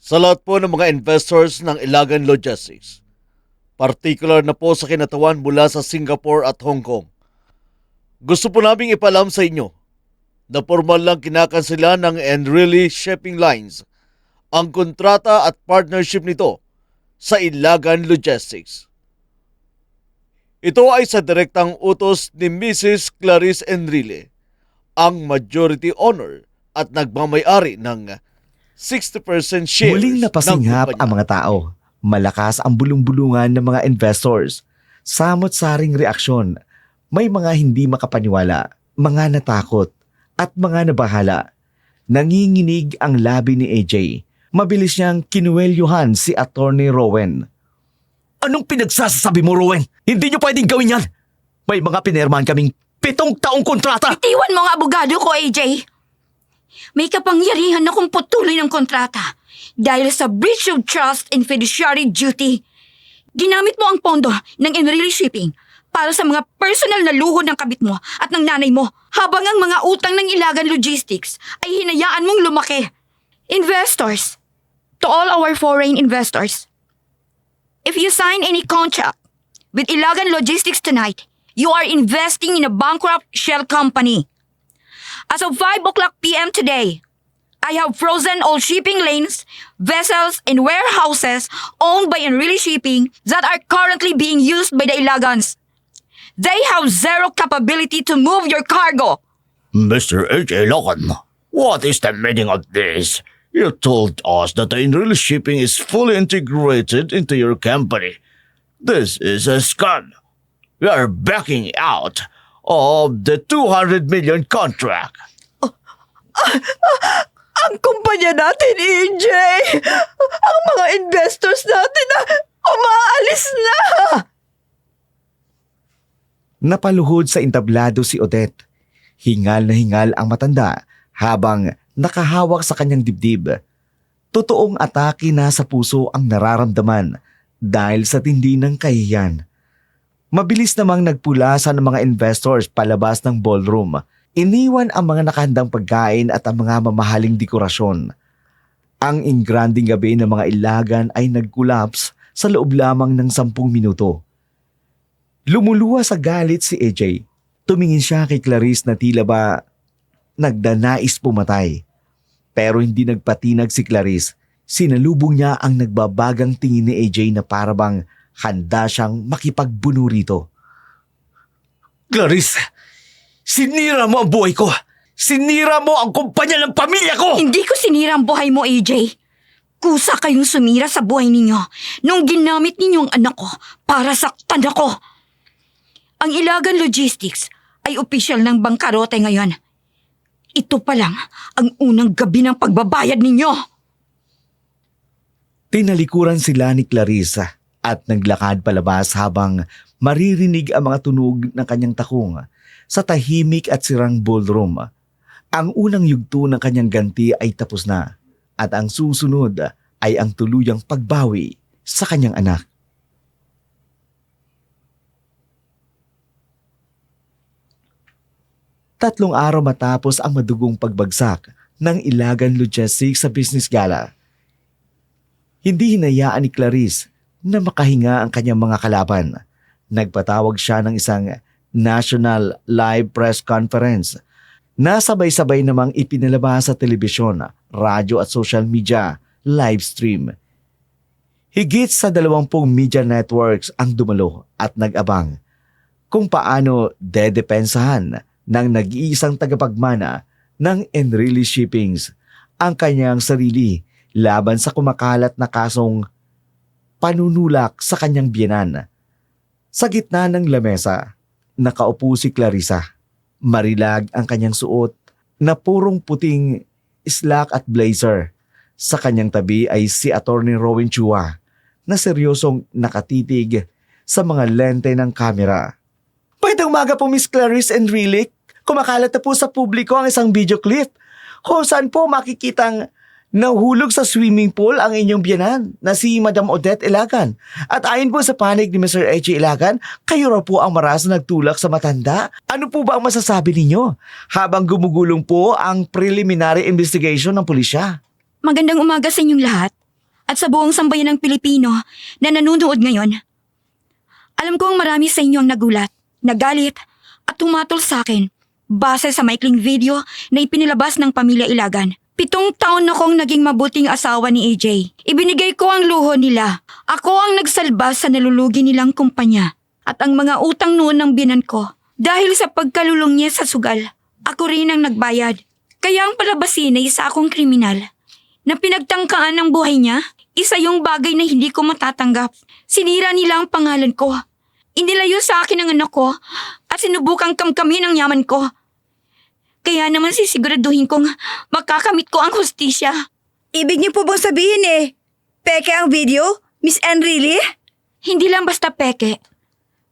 Sa lahat po ng mga investors ng Ilagan Logistics, particular na po sa kinatawan mula sa Singapore at Hong Kong, gusto po naming ipalam sa inyo na formal lang kinakansela ng Enrile Shipping Lines ang kontrata at partnership nito sa Ilagan Logistics. Ito ay sa direktang utos ni Mrs. Clarice Enrile, ang majority owner at nagmamayari ng 60% shares Muling napasinghap ng ang mga tao. Malakas ang bulong-bulungan ng mga investors. Samot-saring reaksyon. May mga hindi makapaniwala, mga natakot, at mga nabahala. Nanginginig ang labi ni AJ. Mabilis niyang kinuwelyuhan si Attorney Rowan. Anong pinagsasabi mo, Rowan? Hindi niyo pwedeng gawin yan! May mga pinirmahan kaming 7 taong kontrata! Bitiwan mo ang abogado ko, AJ. May kapangyarihan na kung putuloy ng kontrata dahil sa breach of trust and fiduciary duty. Ginamit mo ang pondo ng Enrile Shipping para sa mga personal na luho ng kabit mo at ng nanay mo habang ang mga utang ng Ilagan Logistics ay hinayaan mong lumaki. Investors, to all our foreign investors, if you sign any contract with Ilagan Logistics tonight, you are investing in a bankrupt shell company. As of 5 o'clock p.m. today, I have frozen all shipping lanes, vessels, and warehouses owned by Enrile Shipping that are currently being used by the Ilagans. They have zero capability to move your cargo. Mr. H.A. Logan, what is the meaning of this? You told us that the Enrile Shipping is fully integrated into your company. This is a scam. We are backing out of the 200 million contract. Ang kumpanya natin, EJ! Ang mga investors natin na umaalis na! Napaluhod sa entablado si Odette. Hingal na hingal ang matanda habang nakahawak sa kanyang dibdib. Totoong atake na sa puso ang nararamdaman dahil sa tindi ng kahiyan. Mabilis namang nagpulasan ng mga investors palabas ng ballroom. Iniwan ang mga nakahandang pagkain at ang mga mamahaling dekorasyon. Ang ingranding gabi ng mga Ilagan ay nag-collapse sa loob lamang ng 10 minuto. Lumuluwa sa galit si AJ. Tumingin siya kay Clarice na tila ba nagdanais pumatay. Pero hindi nagpatinag si Clarice. Sinalubong niya ang nagbabagang tingin ni AJ na parabang handa siyang makipagbuno rito. Clarice, sinira mo ang buhay ko! Sinira mo ang kumpanya ng pamilya ko! Hindi ko sinira ang buhay mo, AJ. Kusa kayong sumira sa buhay ninyo nung ginamit ninyo ang anak ko para saktan ako. Ang Ilagan Logistics ay opisyal ng bangkarote ngayon. Ito pa lang ang unang gabi ng pagbabayad ninyo. Tinalikuran sila ni Clarissa at naglakad palabas habang maririnig ang mga tunog ng kanyang takong sa tahimik at sirang ballroom. Ang unang yugto ng kanyang ganti ay tapos na at ang susunod ay ang tuluyang pagbawi sa kanyang anak. Tatlong araw matapos ang madugong pagbagsak ng Ilagan Logistics sa business gala, hindi hinayaan ni Clarice na makahinga ang kanyang mga kalaban. Nagpatawag siya ng isang national live press conference na sabay-sabay namang ipinalabas sa telebisyon, radyo at social media live stream. Higit sa 20 media networks ang dumalo at nag-abang kung paano dedepensahan ng nag-iisang tagapagmana ng Enrile Shippings ang kanyang sarili laban sa kumakalat na kasong panunulak sa kanyang biyenan. Sa gitna ng lamesa, nakaupo si Clarissa. Marilag ang kanyang suot na purong puting slack at blazer. Sa kanyang tabi ay si Attorney Rowan Chua na seryosong nakatitig sa mga lente ng kamera. Pwedeng umaga po, Miss Clarice Enrile. Kumakalat na po sa publiko ang isang video clip kung saan po makikitang nahulog sa swimming pool ang inyong biyenan na si Madam Odette Ilagan. At ayon po sa panig ni Mr. H. Ilagan, kayo raw po ang maras na nagtulak sa matanda. Ano po ba ang masasabi ninyo habang gumugulong po ang preliminary investigation ng pulisya? Magandang umaga sa inyong lahat at sa buong sambayan ng Pilipino na nanonood ngayon. Alam kong marami sa inyo ang nagulat, nagalit at tumatol sa akin base sa maikling video na ipinilabas ng pamilya Ilagan. 7 taon na kong naging mabuting asawa ni AJ. Ibinigay ko ang luho nila. Ako ang nagsalba sa nalulugi nilang kumpanya. At ang mga utang noon ng binan ko. Dahil sa pagkalulong niya sa sugal, ako rin ang nagbayad. Kaya ang palabasin ay isa akong kriminal. Na pinagtangkaan ng buhay niya, isa yung bagay na hindi ko matatanggap. Sinira nila ang pangalan ko. Inilayo sa akin ang anak ko at sinubukang kamkamin ang yaman ko. Kaya naman sisiguraduhin kong makakamit ko ang hustisya. Ibig niyo po bang sabihin peke ang video, Miss Enrile? Hindi lang basta peke,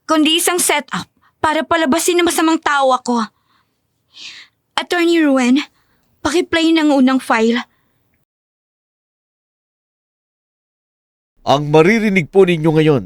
kundi isang setup para palabasin na masamang tao ako. Attorney Ruben, pakiplay ng unang file. Ang maririnig po ninyo ngayon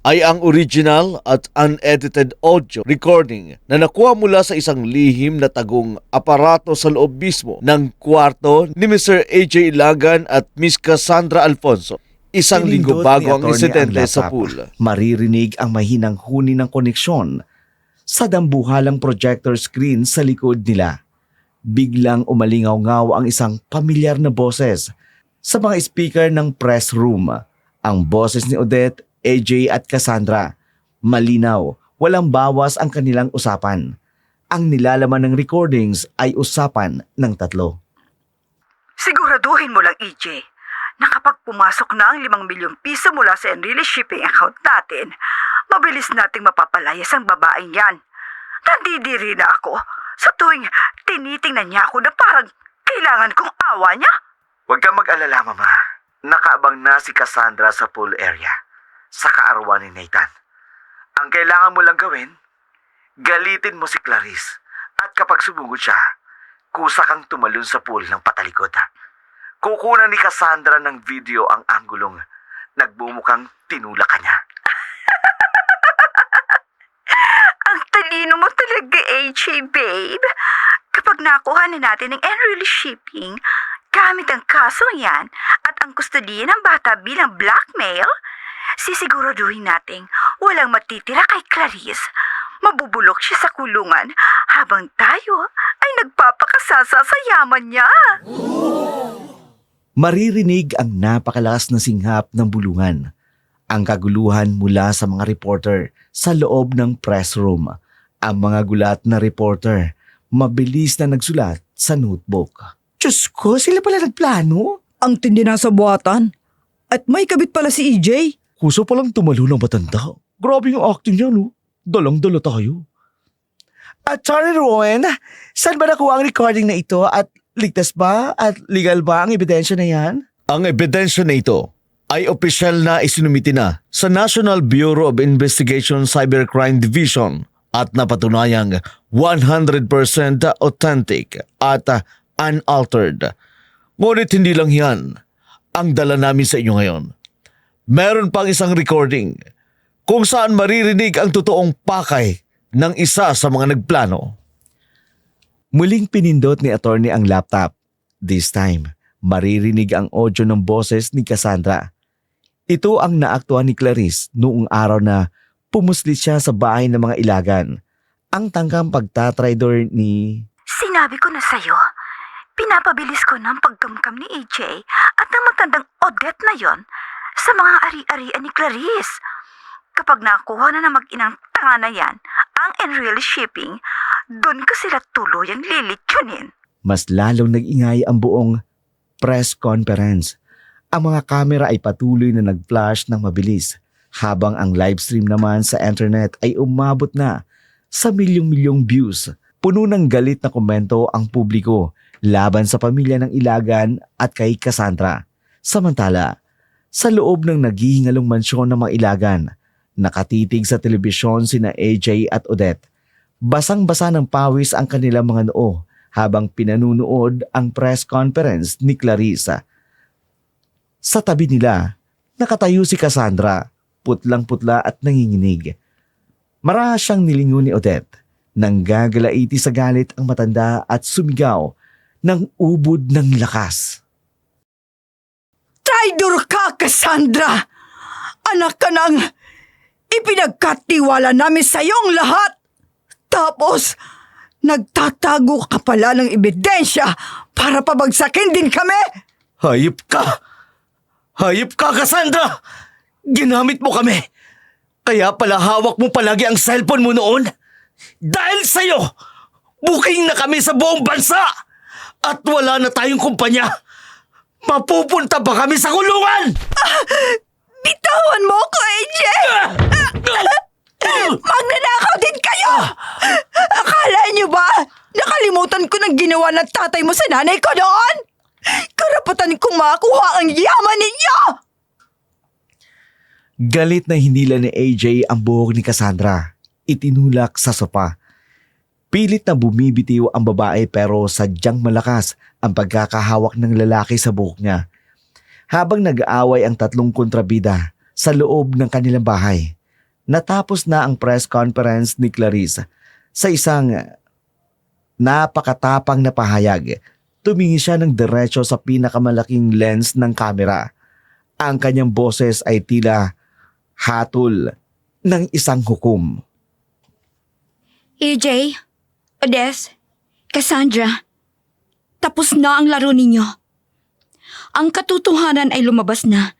ay ang original at unedited audio recording na nakuha mula sa isang lihim na tagong aparato sa loob mismo ng kwarto ni Mr. AJ Ilagan at Miss Cassandra Alfonso. Isang linggo Pinindot bago ni ang attorney insidente ang sa laptop. pool. Maririnig ang mahinang huni ng koneksyon sa dambuhalang projector screen sa likod nila. Biglang umalingaw-ngaw ang isang pamilyar na boses sa mga speaker ng press room. Ang boses ni Odette, AJ at Cassandra. Malinaw, walang bawas ang kanilang usapan. Ang nilalaman ng recordings ay usapan ng tatlo. Siguraduhin mo lang, EJ, na kapag pumasok na ang 5 milyong piso mula sa Enrile shipping account natin, mabilis nating mapapalayas ang babaeng yan. Nandidiri na ako sa tuwing tinitingnan niya ako na parang kailangan kong awa niya. Huwag kang mag-alala, Mama. Nakaabang na si Cassandra sa pool area sa kaarawan ni Nathan. Ang kailangan mo lang gawin, galitin mo si Clarice at kapag sumugod siya, kusa kang tumalon sa pool ng patalikod. Kukunan ni Cassandra ng video ang anggulong nagbumukhang tinulak ka niya. Ang talino mo talaga, AJ, babe. Kapag nakuha na natin ng Enrile shipping, gamit ang kasong yan at ang kustodiya ng bata bilang blackmail, sisiguraduhin nating walang matitira kay Clarice. Mabubulok siya sa kulungan habang tayo ay nagpapakasasa sa yaman niya. Maririnig ang napakalakas na singhap ng bulungan. Ang kaguluhan mula sa mga reporter sa loob ng press room. Ang mga gulat na reporter, mabilis na nagsulat sa notebook. Diyos ko, sila pala nagplano. Ang tindi ng sabuatan. At may kabit pala si EJ. Kusa palang tumalo ng matanda. Grabe yung acting niya, no? Dalang-dala tayo. Attorney Rowan, saan ba nakuha ang recording na ito at ligtas ba at legal ba ang ebidensya na yan? Ang ebidensya na ito ay opisyal na isinumiti na sa National Bureau of Investigation Cybercrime Division at napatunayang 100% authentic at unaltered. Ngunit hindi lang yan ang dala namin sa inyo ngayon. Meron pang isang recording kung saan maririnig ang totoong pakay ng isa sa mga nagplano. Muling pinindot ni attorney ang laptop. This time, maririnig ang audio ng boses ni Cassandra. Ito ang naaktuhan ni Clarice noong araw na pumuslit siya sa bahay ng mga Ilagan. Ang tangkang pagtatraidor ni... Sinabi ko na sa'yo, pinapabilis ko ng pagkamkam ni AJ at ang matandang Odette na yon sa mga ari-arian ni Clarice. Kapag nakuha na ng mag-inang tanga na yan ang Enrile shipping, doon ko sila tuluyang lilitsunin. Mas lalong nag-ingay ang buong press conference. Ang mga kamera ay patuloy na nag-flash ng mabilis, habang ang livestream naman sa internet ay umabot na sa milyong-milyong views. Puno ng galit na komento ang publiko laban sa pamilya ng Ilagan at kay Cassandra. Samantala, sa loob ng naghihingalong mansyon ng mga Ilagan, nakatitig sa telebisyon sina AJ at Odette. Basang-basa ng pawis ang kanilang mga noo habang pinanunood ang press conference ni Clarissa. Sa tabi nila, nakatayo si Cassandra, putlang-putla at nanginginig. Marahas siyang nilingon ni Odette. Nanggagalaiti sa galit ang matanda at sumigaw ng ubod ng lakas. Traidor ka, Cassandra! Anak ka ng ipinagkatiwala namin sa iyong lahat! Tapos, Nagtatago ka pala ng ebidensya para pabagsakin din kami? Hayop ka! Hayop ka, Cassandra! Ginamit mo kami! Kaya pala hawak mo palagi ang cellphone mo noon? Dahil sa'yo, booking na kami sa buong bansa! At wala na tayong kumpanya! Mapupunta ba kami sa kulungan? Bitawan mo ko, AJ! Magnanakaw din kayo! Akala niyo ba? Nakalimutan ko ng ginawa ng tatay mo sa nanay ko noon? Karapatan kong makakuha ang yaman ninyo! Galit na hinila ni AJ ang buhok ni Cassandra. Itinulak sa sopa. Pilit na bumibitiw ang babae pero sadyang malakas ang pagkakahawak ng lalaki sa buhok niya. Habang nag-aaway ang tatlong kontrabida sa loob ng kanilang bahay, natapos na ang press conference ni Clarice. Sa isang napakatapang na pahayag, tumingin siya ng diretso sa pinakamalaking lens ng kamera. Ang kanyang boses ay tila hatol ng isang hukom. AJ, Odes, Cassandra, tapos na ang laro ninyo. Ang katotohanan ay lumabas na.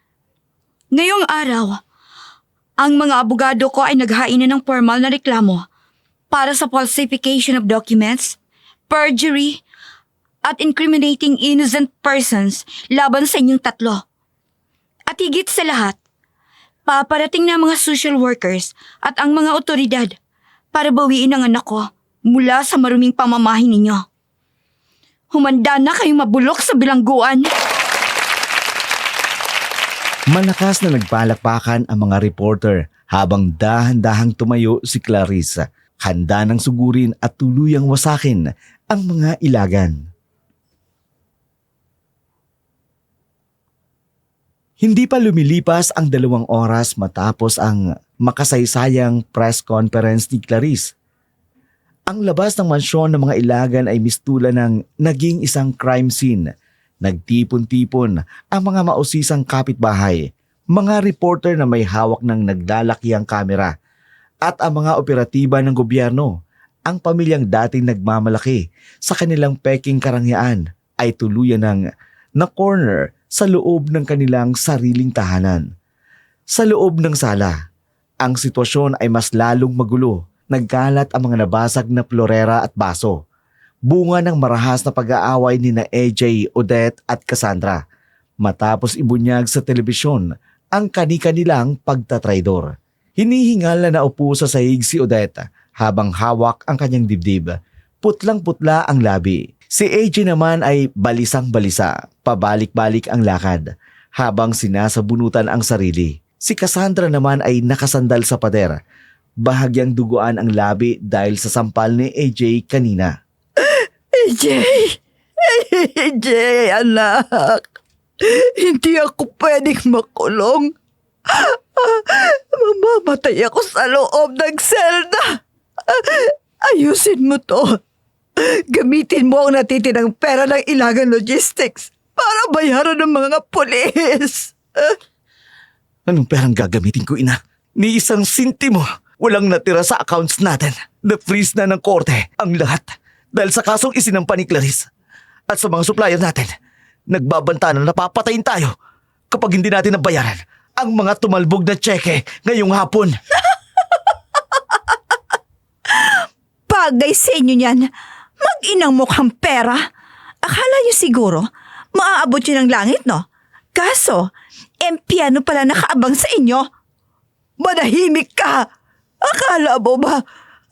Ngayong araw, ang mga abogado ko ay naghain na ng formal na reklamo para sa falsification of documents, perjury, at incriminating innocent persons laban sa inyong tatlo. At higit sa lahat, paparating na mga social workers at ang mga otoridad para bawiin ang anak ko mula sa maruming pamamahay ninyo. Humanda na kayong mabulok sa bilangguan. Malakas na nagpalakpakan ang mga reporter habang dahan-dahang tumayo si Clarice. Handa nang sugurin at tuluyang wasakin ang mga ilagan. Hindi pa lumilipas ang 2 oras matapos ang makasaysayang press conference ni Clarice. Ang labas ng mansyon ng mga ilagan ay mistula ng naging isang crime scene. Nagtipon-tipon ang mga mausisang kapitbahay, mga reporter na may hawak ng naglalakihang kamera, at ang mga operatiba ng gobyerno. Ang pamilyang dating nagmamalaki sa kanilang peking karangyaan ay tuluyan ng na-corner sa loob ng kanilang sariling tahanan. Sa loob ng sala, ang sitwasyon ay mas lalong magulo. Nagkalat ang mga nabasag na florera at baso. Bunga ng marahas na pag-aaway ni na AJ, Odette at Cassandra matapos ibunyag sa telebisyon ang kani-kanilang pagtatraidor. Hinihingal na naupo sa sahig si Odette habang hawak ang kanyang dibdib. Putlang-putla ang labi. Si AJ naman ay balisang-balisa, pabalik-balik ang lakad habang sinasabunutan ang sarili. Si Cassandra naman ay nakasandal sa pader. Bahagyang duguan ang labi dahil sa sampal ni AJ kanina. AJ! AJ, anak! Hindi ako pwedeng makulong. Mamamatay ako sa loob ng selda. Ayusin mo to. Gamitin mo ang natitirang pera ng Ilagan Logistics para bayaran ng mga pulis. Anong perang gagamitin ko, ina? Ni isang sintimo. Walang natira sa accounts natin. Na-freeze na ng korte ang lahat dahil sa kasong isinampa ni Clarice. At sa mga supplier natin, nagbabanta na napapatayin tayo kapag hindi natin nabayaran ang mga tumalbog na tseke ngayong hapon. Bagay sa inyo niyan. Mag-inang mukhang pera. Akala niyo siguro, maaabot yun ng langit, no? Kaso, empiano pala nakaabang sa inyo. Manahimik ka! Akala mo ba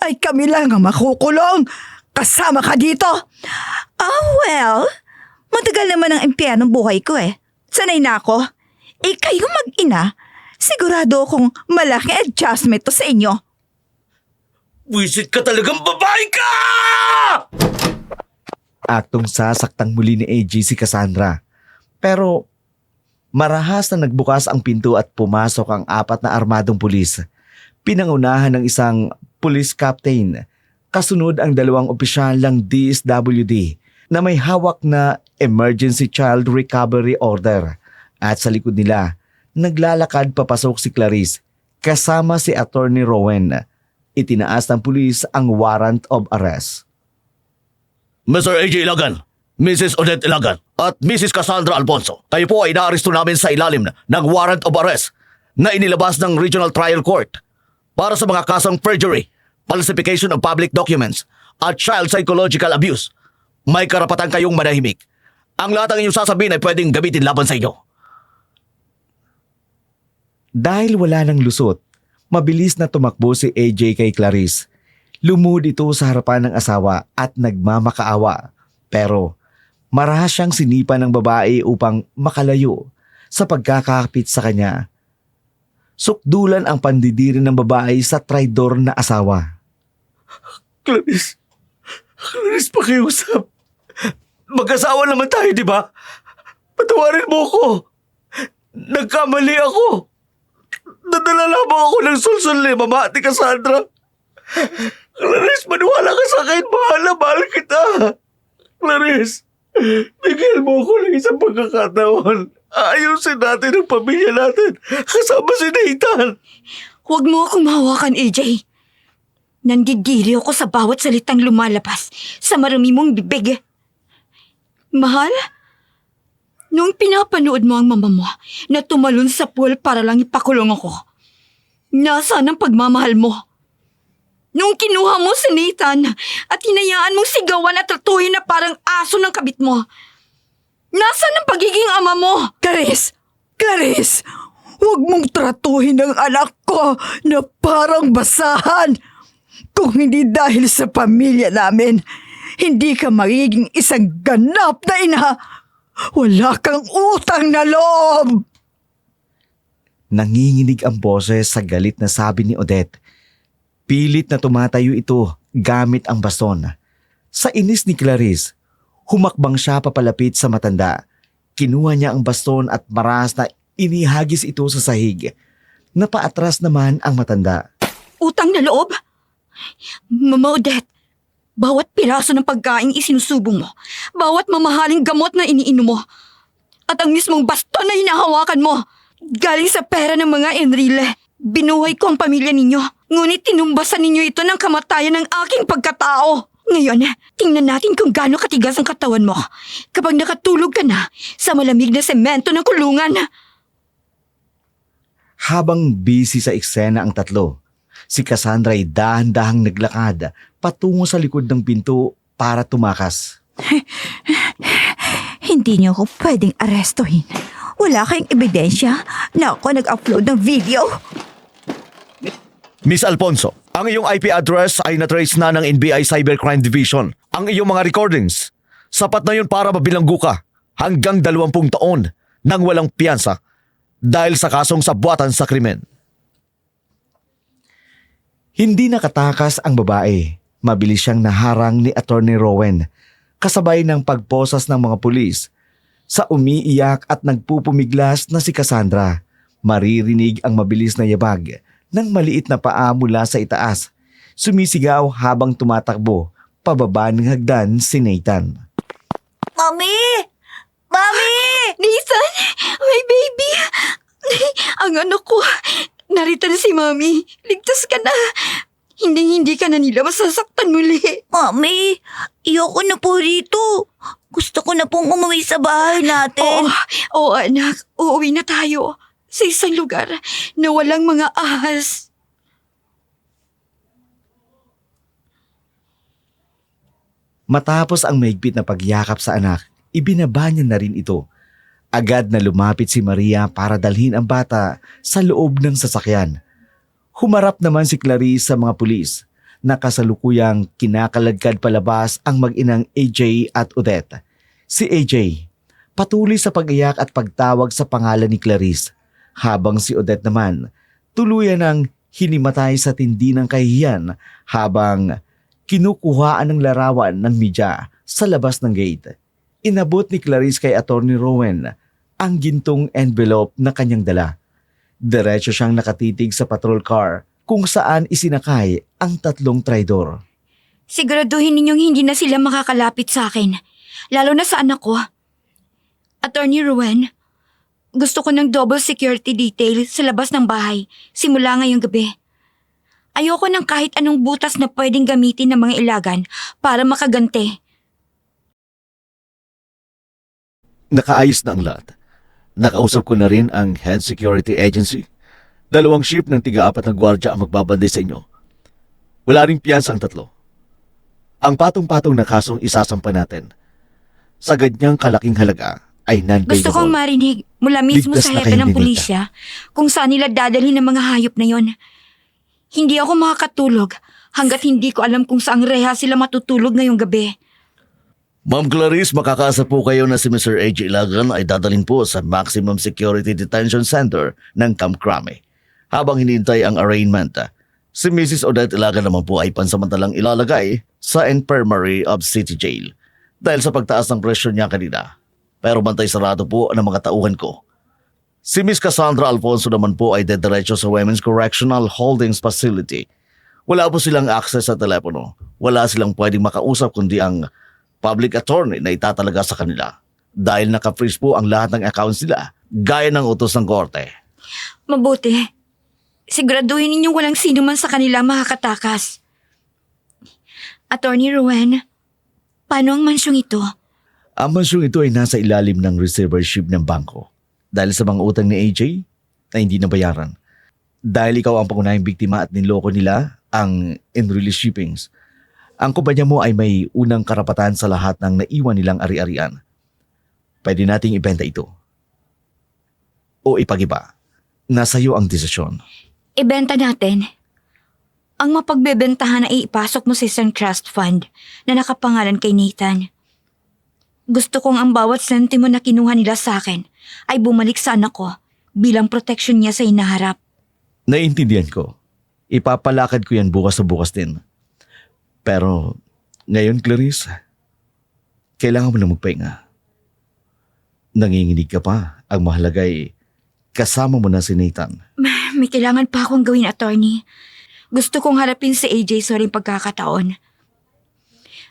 ay kami lang ang makukulong? Kasama ka dito? Well, matagal naman ang empianong buhay ko eh. Sanay na ako. Kayo mag-ina, sigurado akong malaking adjustment to sa inyo. Wisit ka talagang babae ka! Aktong sasaktang muli ni AJ si Cassandra. Pero marahas na nagbukas ang pinto at pumasok ang 4 na armadong pulis. Pinangunahan ng isang police captain. Kasunod ang 2 opisyal ng DSWD na may hawak na Emergency Child Recovery Order. At sa likod nila, naglalakad papasok si Clarice kasama si Attorney Rowan. Itinaas ng pulis ang warrant of arrest. Mr. AJ Ilagan, Mrs. Odette Ilagan, at Mrs. Cassandra Alfonso, kayo po ay inaaresto namin sa ilalim ng warrant of arrest na inilabas ng Regional Trial Court para sa mga kasong perjury, falsification of public documents, at child psychological abuse. May karapatan kayong manahimik. Ang lahat ng inyong sasabihin ay pwedeng gamitin laban sa inyo. Dahil wala ng lusot, mabilis na tumakbo si AJ kay Clarice. Lumud ito sa harapan ng asawa at nagmamakaawa. Pero marahas siyang sinipa ng babae upang makalayo sa pagkakapit sa kanya. Sukdulan ang pandidiri ng babae sa traidor na asawa. Clarice, pakiusap. Mag-asawa naman tayo, di ba? Patawarin mo ako. Nagkamali ako. Nadala lamang ako ng sulsul ni Mama at ni Cassandra. Clarice, maniwala ka sa akin. Mahal kita. Clarice, bigyan mo ako ng isang pagkakataon. Ayusin natin ang pamilya natin kasama si Nathan. Huwag mo akong mahawakan, AJ. Nanggigili ako sa bawat salitang lumalabas sa marumi mong bibig. Mahal? Noong pinapanood mo ang mama mo na tumalon sa pool para lang ipakulong ako, nasaan ang pagmamahal mo? Noong kinuha mo si Nathan at hinayaan mong sigawan at tratuhin na parang aso ng kabit mo, nasaan ang pagiging ama mo? Clarice, huwag mong tratuhin ang anak ko na parang basahan. Kung hindi dahil sa pamilya namin, hindi ka magiging isang ganap na ina. Wala kang utang na loob. Nanginginig ang boses sa galit na sabi ni Odette. Pilit na tumatayo ito gamit ang baston. Sa inis ni Clarice, humakbang siya papalapit sa matanda. Kinuha niya ang baston at maras na inihagis ito sa sahig. Napaatras naman ang matanda. Utang na loob? Mama Odette, bawat piraso ng pagkain isinusubong mo, bawat mamahaling gamot na iniinom mo, at ang mismong baston na hinahawakan mo, galing sa pera ng mga Enrile. Binuhay ko ang pamilya ninyo, ngunit tinumbasan ninyo ito ng kamatayan ng aking pagkatao. Ngayon, tingnan natin kung gaano katigas ang katawan mo kapag nakatulog ka na sa malamig na semento ng kulungan. Habang busy sa eksena ang tatlo, si Cassandra ay dahan-dahang naglakad patungo sa likod ng pinto para tumakas. Hindi niyo ako pwedeng arestuhin. Wala kayong ebidensya na ako nag-upload ng video. Miss Alfonso, ang iyong IP address ay na-trace na ng NBI Cybercrime Division. Ang iyong mga recordings, sapat na yun para mabilanggo ka hanggang 20 taon nang walang piyansa dahil sa kasong sabuatan sa krimen. Hindi nakatakas ang babae. Mabilis siyang naharang ni Attorney Rowan, kasabay ng pagposas ng mga pulis. Sa umiiyak at nagpupumiglas na si Cassandra, maririnig ang mabilis na yabag ng maliit na paa mula sa itaas. Sumisigaw habang tumatakbo, pababa ng hagdan si Nathan. Mami! Mami! Nathan! My baby! Ang anak ko! Narito na si Mami. Ligtas ka na. Hindi ka na nila masasaktan muli. Mami! Iyoko na po rito. Gusto ko na pong umuwi sa bahay natin. Oo anak. Uuwi na tayo. Sa isang lugar na walang mga ahas. Matapos ang mahigpit na pagyakap sa anak, ibinaba niya na rin ito. Agad na lumapit si Maria para dalhin ang bata sa loob ng sasakyan. Humarap naman si Clarice sa mga pulis na kasalukuyang kinakaladkad palabas ang mag-inang AJ at Odette. Si AJ, patuloy sa pag-iyak at pagtawag sa pangalan ni Clarice, habang si Odette naman, tuluyan ng hinimatay sa tindi ng kahihiyan habang kinukuhaan ng larawan ng media sa labas ng gate. Inabot ni Clarice kay Attorney Rowan ang gintong envelope na kanyang dala. Diretso siyang nakatitig sa patrol car kung saan isinakay ang tatlong traidor. Siguraduhin ninyong hindi na sila makakalapit sa akin. Lalo na sa anak ko. Attorney Rowan, gusto ko ng double security detail sa labas ng bahay simula ngayong gabi. Ayoko ng kahit anong butas na pwedeng gamitin ng mga ilagan para makaganti. Nakaayos na ang lahat. Nakausap ko na rin ang Head Security Agency. 2 ship ng tiga-4 na gwardya ang magbabanday sa inyo. Wala ring piyansa ang 3. Ang patong-patong na kasong isasampa natin sa ganyang kalaking halaga ay non-bailable. Gusto kong marinig mula mismo Ligtas sa na hepe kayo, ng Ninita. pulisya kung saan nila dadalhin ang mga hayop na yon. Hindi ako makakatulog hanggat hindi ko alam kung saang reha sila matutulog ngayong gabi. Ma'am Clarice, makakasa po kayo na si Mr. A.J. Ilagan ay dadalhin po sa Maximum Security Detention Center ng Camp Crame. Habang hinihintay ang arraignment, si Mrs. Odette Ilagan naman po ay pansamantalang ilalagay sa Infirmary of City Jail dahil sa pagtaas ng presyon niya kanina. Pero bantay sarado po ng mga tauhan ko. Si Miss Cassandra Alfonso naman po ay dediretso sa Women's Correctional Holdings Facility. Wala po silang access sa telepono. Wala silang pwedeng makausap kundi ang public attorney na itatalaga sa kanila dahil naka-freeze po ang lahat ng accounts nila gaya ng utos ng korte. Mabuti. Siguraduhin ninyong walang sino man sa kanila makakatakas. Attorney Rowan, paano ang mansyong ito? Ang mansyong ito ay nasa ilalim ng receivership ng bangko dahil sa mga utang ni AJ na hindi nabayaran. Dahil ikaw ang pangunahing biktima at niloko nila ang in-release shippings, ang kumpanya mo ay may unang karapatan sa lahat ng naiwan nilang ari-arian. Pwede nating ibenta ito. O ipag-iba. Nasa iyo ang desisyon. Ibenta natin. Ang mapagbebentahan ay ipasok mo sa isang trust fund na nakapangalan kay Nathan. Gusto kong ang bawat sentimo na kinuha nila sa akin ay bumalik sa anak ko bilang protection niya sa inaharap. Naiintindihan ko. Ipapalakad ko yan bukas sa bukas din. Pero ngayon, Clarice, kailangan mo na magpahinga. Nanginginig ka pa. Ang mahalaga ay kasama mo na si Nathan. May kailangan pa akong gawin, attorney. Gusto kong harapin si AJ sa ring pagkakataon.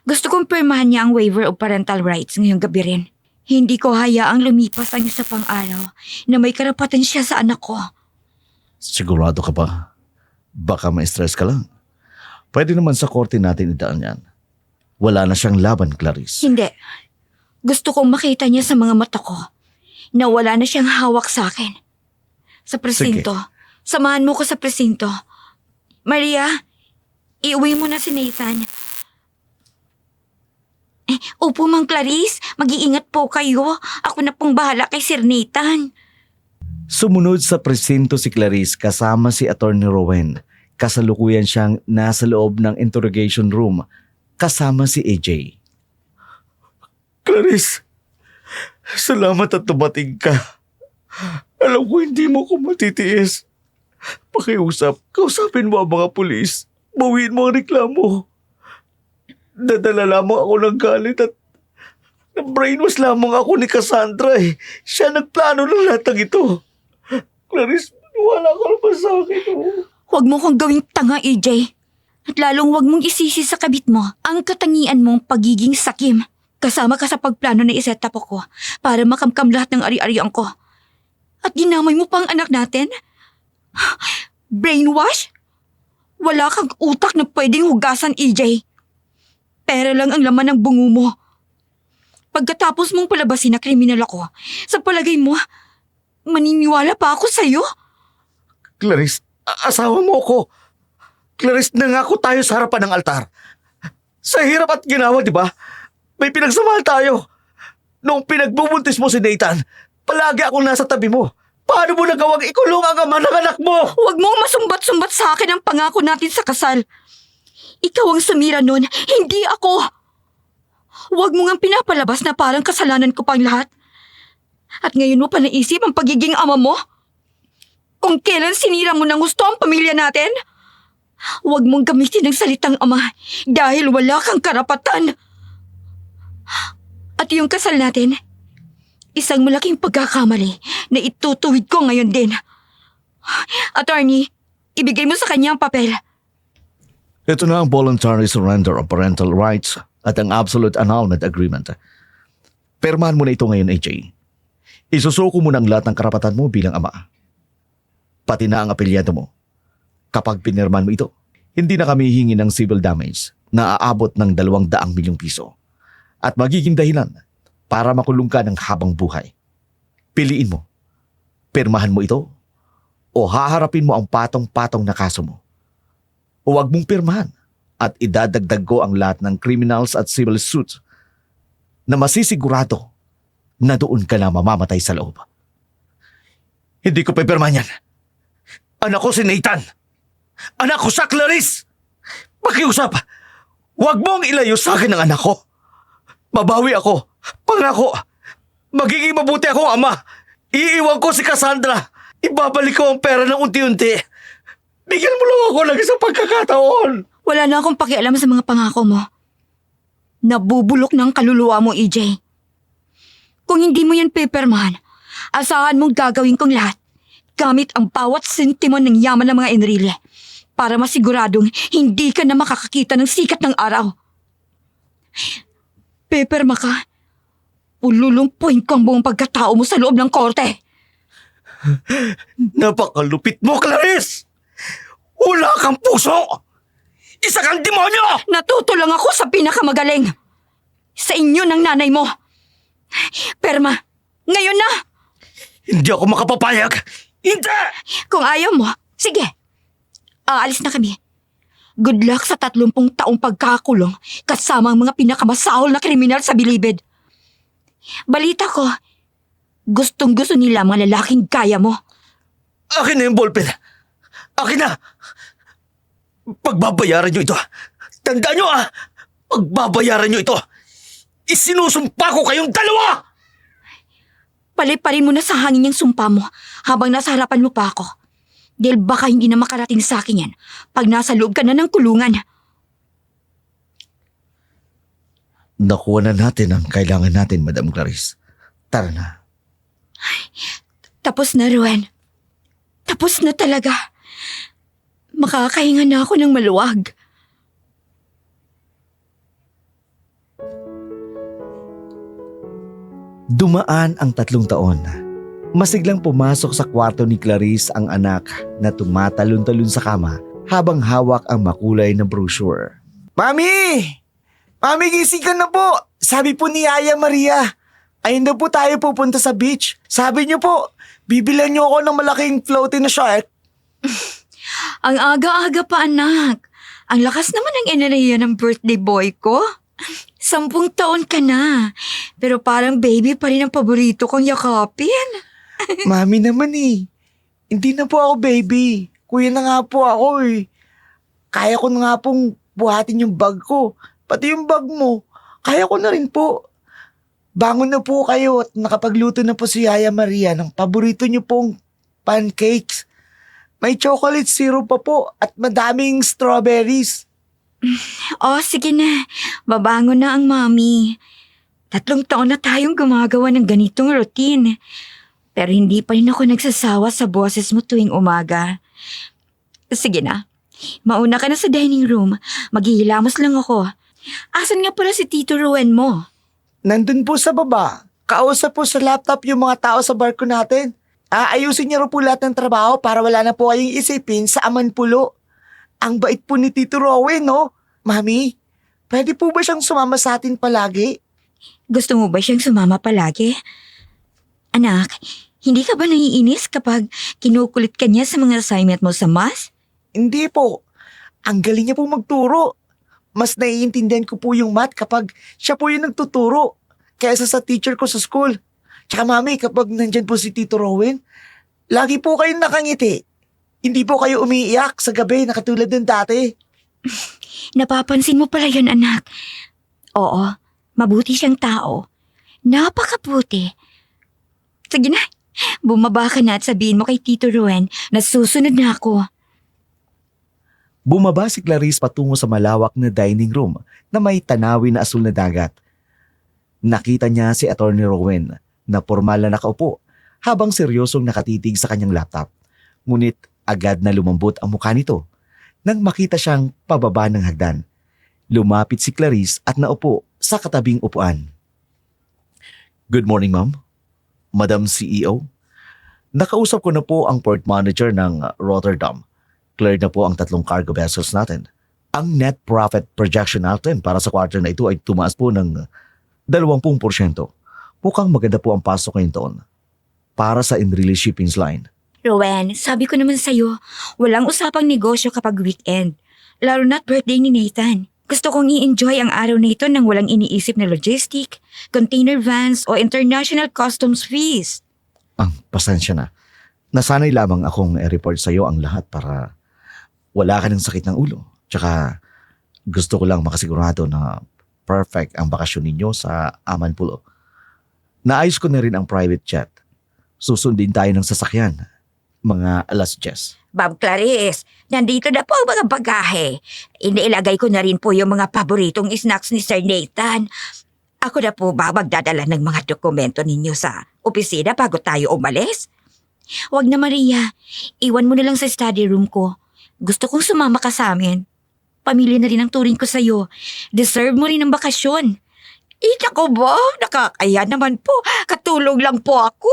Gusto kong pirmahan niya ang waiver of parental rights ngayong gabi rin. Hindi ko hayaang lumipas ang isa pang araw na may karapatan siya sa anak ko. Sigurado ka ba? Baka ma-stress ka lang. Pwede naman sa korte natin idaan yan. Wala na siyang laban, Clarice. Hindi. Gusto kong makita niya sa mga mata ko na wala na siyang hawak sa akin. Sa presinto. Samahan mo ko sa presinto. Maria, iuwi mo na si Nathan. Opo, Mang Clarice. Mag-iingat po kayo. Ako na pong bahala kay Sir Nathan. Sumunod sa presinto si Clarice kasama si Attorney Rowan. Kasalukuyan siyang nasa loob ng interrogation room kasama si AJ. Clarice, salamat at tumating ka. Alam ko hindi mo ko matitiis. Kausapin mo ang mga pulis. Bawiin mo ang reklamo. Dadala lamang ako ng galit at brainwash lamang ako ni Cassandra eh. Siya nagplano ng lahat ng ito. Clarice, wala ka na ba sa akin? Oh? Huwag mo kong gawing tanga, AJ. At lalong huwag mong isisi sa kabit mo ang katangian mong pagiging sakim. Kasama ka sa pagplano na iset up ko para makamkam lahat ng ari-arian ko. At ginamay mo pang anak natin? Brainwash? Wala kang utak na pwedeng hugasan, AJ. Pera lang ang laman ng bungo mo. Pagkatapos mong palabasin na kriminal ako, sa palagay mo, maniniwala pa ako sa'yo? Clarice, asawa mo ko. Clarice, nangako tayo sa harapan ng altar. Sa hirap at ginawa, di ba? May pinagsamahan tayo. Nung pinagbubuntis mo si Nathan, palagi akong nasa tabi mo. Paano mo nagawang ikulong ang ama ng anak mo? Huwag mong masumbat-sumbat sa akin ang pangako natin sa kasal. Ikaw ang sumira nun, hindi ako. Huwag mo ngang pinapalabas na parang kasalanan ko pang lahat. At ngayon mo pa naisip ang pagiging ama mo? Kung kailan sinira mo ng gusto ang pamilya natin? Huwag mong gamitin ang salitang ama dahil wala kang karapatan. At yung kasal natin, isang malaking pagkakamali na itutuwid ko ngayon din. Attorney, ibigay mo sa kanya ang papel. Ito na ang voluntary surrender of parental rights at ang absolute annulment agreement. Permahan mo na ito ngayon, AJ. Isusuko mo ng lahat ng karapatan mo bilang ama. Pati na ang apelyado mo. Kapag pinirman mo ito, hindi na kami hihingi ng civil damage na aabot ng 200 milyong piso. At magiging dahilan para makulong ka ng habang buhay. Piliin mo. Pirmahan mo ito o haharapin mo ang patong-patong na kaso mo. O huwag mong pirmahan at idadagdag ko ang lahat ng criminals at civil suits na masisigurado na doon ka na mamamatay sa loob. Hindi ko pipirmahan yan. Anak ko si Nathan. Anak ko sa Clarice. Pakiusap. Huwag mong ilayo sa akin ang anak ko. Babawi ako. Pangako. Magiging mabuti akong ama. Iiwan ko si Cassandra. Ibabalik ko ang pera ng unti-unti. Bigyan mo lang ako ng isang pagkakataon. Wala na akong pakialam sa mga pangako mo. Nabubulok ng kaluluwa mo, EJ. Kung hindi mo yan pipirmahan, asahan mong gagawin kong lahat gamit ang bawat sentimo ng yaman ng mga Enrile para masiguradong hindi ka na makakakita ng sikat ng araw. Pipirma ka, ululumpuin ko ang buong pagkatao mo sa loob ng korte. Napakalupit mo, Clarice! Wala kang puso! Isa kang demonyo! Natuto lang ako sa pinakamagaling. Sa inyo ng nanay mo. Perma, ngayon na! Hindi ako makapapayag! Hindi! Kung ayaw mo, sige. Aalis na kami. Good luck sa 30 taong pagkakulong kasama ang mga pinakamasahol na kriminal sa Bilibid. Balita ko, gustong-gusto nila mga lalaking kaya mo. Akin na yung ballpen! Akin na! Pagbabayaran nyo ito! Tandaan nyo Pagbabayaran nyo ito! Isinusumpa ko kayong dalawa! Paliparin mo na sa hangin yung sumpa mo habang nasa harapan mo pa ako. Dahil baka hindi na makarating sa akin yan pag nasa loob ka na ng kulungan. Nakuha na natin ang kailangan natin, Madam Clarice. Tara na. Tapos na, Ruben. Tapos na talaga. Makakahinga na ako ng maluwag. Dumaan ang 3 taon. Masiglang pumasok sa kwarto ni Clarice ang anak na tumatalon-talon sa kama habang hawak ang makulay na brochure. Mami! Mami, gising ka na po! Sabi po ni Yaya Maria, ayun na po tayo pupunta sa beach. Sabi niyo po, bibilan niyo ako ng malaking floating na shark. Ang aga-aga pa, anak. Ang lakas naman ng enerhiya ng birthday boy ko. 10 taon ka na. Pero parang baby pa rin ang paborito kong yakapin. Mami naman hindi na po ako baby. Kuya na nga po ako Kaya ko na nga pong buhatin yung bag ko. Pati yung bag mo, kaya ko na rin po. Bangon na po kayo at nakapagluto na po si Yaya Maria ng paborito niyo pong pancakes. May chocolate syrup pa po at madaming strawberries. Oh, sige na. Babangon na ang mami. 3 taon na tayong gumagawa ng ganitong routine. Pero hindi pa rin ako nagsasawa sa boses mo tuwing umaga. Sige na. Mauna ka na sa dining room. Maghihilamos lang ako. Asan nga pala si Tito Ruben mo? Nandun po sa baba. Kausap po sa laptop yung mga tao sa barko natin. Aayusin niya rin po lahat ng trabaho para wala na po kayong isipin sa Amanpulo. Ang bait po ni Tito Rowen, no? Mami, pwede po ba siyang sumama sa atin palagi? Gusto mo ba siyang sumama palagi? Anak, hindi ka ba naiinis kapag kinukulit ka niya sa mga assignment mo sa math? Hindi po. Ang galing niya po magturo. Mas naiintindihan ko po yung math kapag siya po yung nagtuturo kaysa sa teacher ko sa school. Tsaka mami, kapag nandyan po si Tito Rowen, lagi po kayong nakangiti. Hindi po kayo umiiyak sa gabi na katulad ng dati. Napapansin mo pala yun, anak. Oo, mabuti siyang tao. Napakabuti. Sige na, bumaba ka na at sabihin mo kay Tito Ruben na susunod na ako. Bumaba si Clarice patungo sa malawak na dining room na may tanawin na asul na dagat. Nakita niya si Attorney Rowen na formal na nakaupo habang seryosong nakatitig sa kanyang laptop. Ngunit agad na lumambot ang mukha nito nang makita siyang pababa ng hagdan. Lumapit si Clarice at naupo sa katabing upuan. Good morning, ma'am. Madam CEO. Nakausap ko na po ang port manager ng Rotterdam. Cleared na po ang 3 cargo vessels natin. Ang net profit projection natin para sa quarter na ito ay tumaas po ng 20%. Mukhang maganda po ang pasok ngayon taon para sa Enrile Shipping's line. Rowan, sabi ko naman sa'yo, walang usapang negosyo kapag weekend. Lalo na't birthday ni Nathan. Gusto kong i-enjoy ang araw na ito nang walang iniisip na logistic, container vans o international customs fees. Ang pasensya na. Nasanay lamang akong i-report sa'yo ang lahat para wala ka ng sakit ng ulo. Tsaka gusto ko lang makasigurado na perfect ang bakasyon ninyo sa Amanpulo. Naayos ko na rin ang private jet. Susundin tayo ng sasakyan. Mga alas 10. Bob Clarice, nandito na po ang mga bagahe. Iniilagay ko na rin po yung mga paboritong snacks ni Sir Nathan. Ako na po ba magdadala ng mga dokumento ninyo sa opisina bago tayo umalis? Wag na Maria, iwan mo na lang sa study room ko. Gusto kong sumama ka sa amin. Pamilya na rin ang turing ko sa'yo. Deserve mo rin ang bakasyon. Ko ba? Nakakaya naman po. Katulong lang po ako.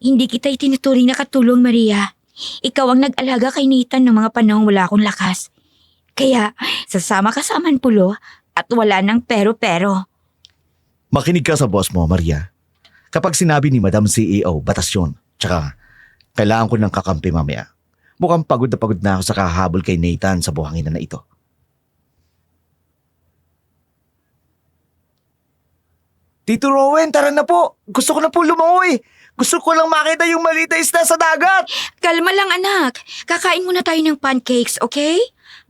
Hindi kita itinuturing na katulong, Maria. Ikaw ang nag-alaga kay Nathan ng mga panahong wala akong lakas. Kaya, sasama ka sa Amanpulo at wala nang pero-pero. Makinig ka sa boss mo, Maria. Kapag sinabi ni Madam CEO, batas yun. Tsaka, kailangan ko ng kakampi mamaya. Mukhang pagod na ako sa kahabol kay Nathan sa buhangin na ito. Tito Rowan, tara na po. Gusto ko na po lumangoy. Gusto ko lang makita yung maliit na isda sa dagat. Kalma lang, anak. Kakain muna tayo ng pancakes, okay?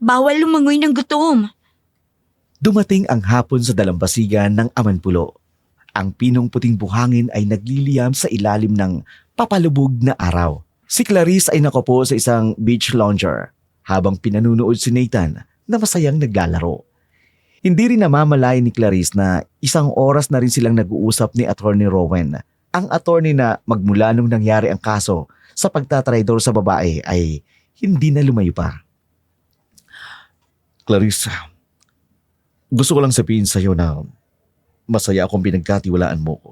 Bawal lumangoy ng gutom. Dumating ang hapon sa dalampasigan ng Amanpulo. Ang pinong puting buhangin ay nagliliyam sa ilalim ng papalubog na araw. Si Clarice ay nakopo sa isang beach lounger habang pinanunood si Nathan na masayang naglalaro. Hindi rin namamalay ni Clarice na isang oras na rin silang nag-uusap ni Attorney Rowan. Ang attorney na magmula nung nangyari ang kaso sa pagtatraidor sa babae ay hindi na lumayo pa. Clarice, gusto ko lang sabihin sa iyo na masaya akong pinagkatiwalaan mo ko.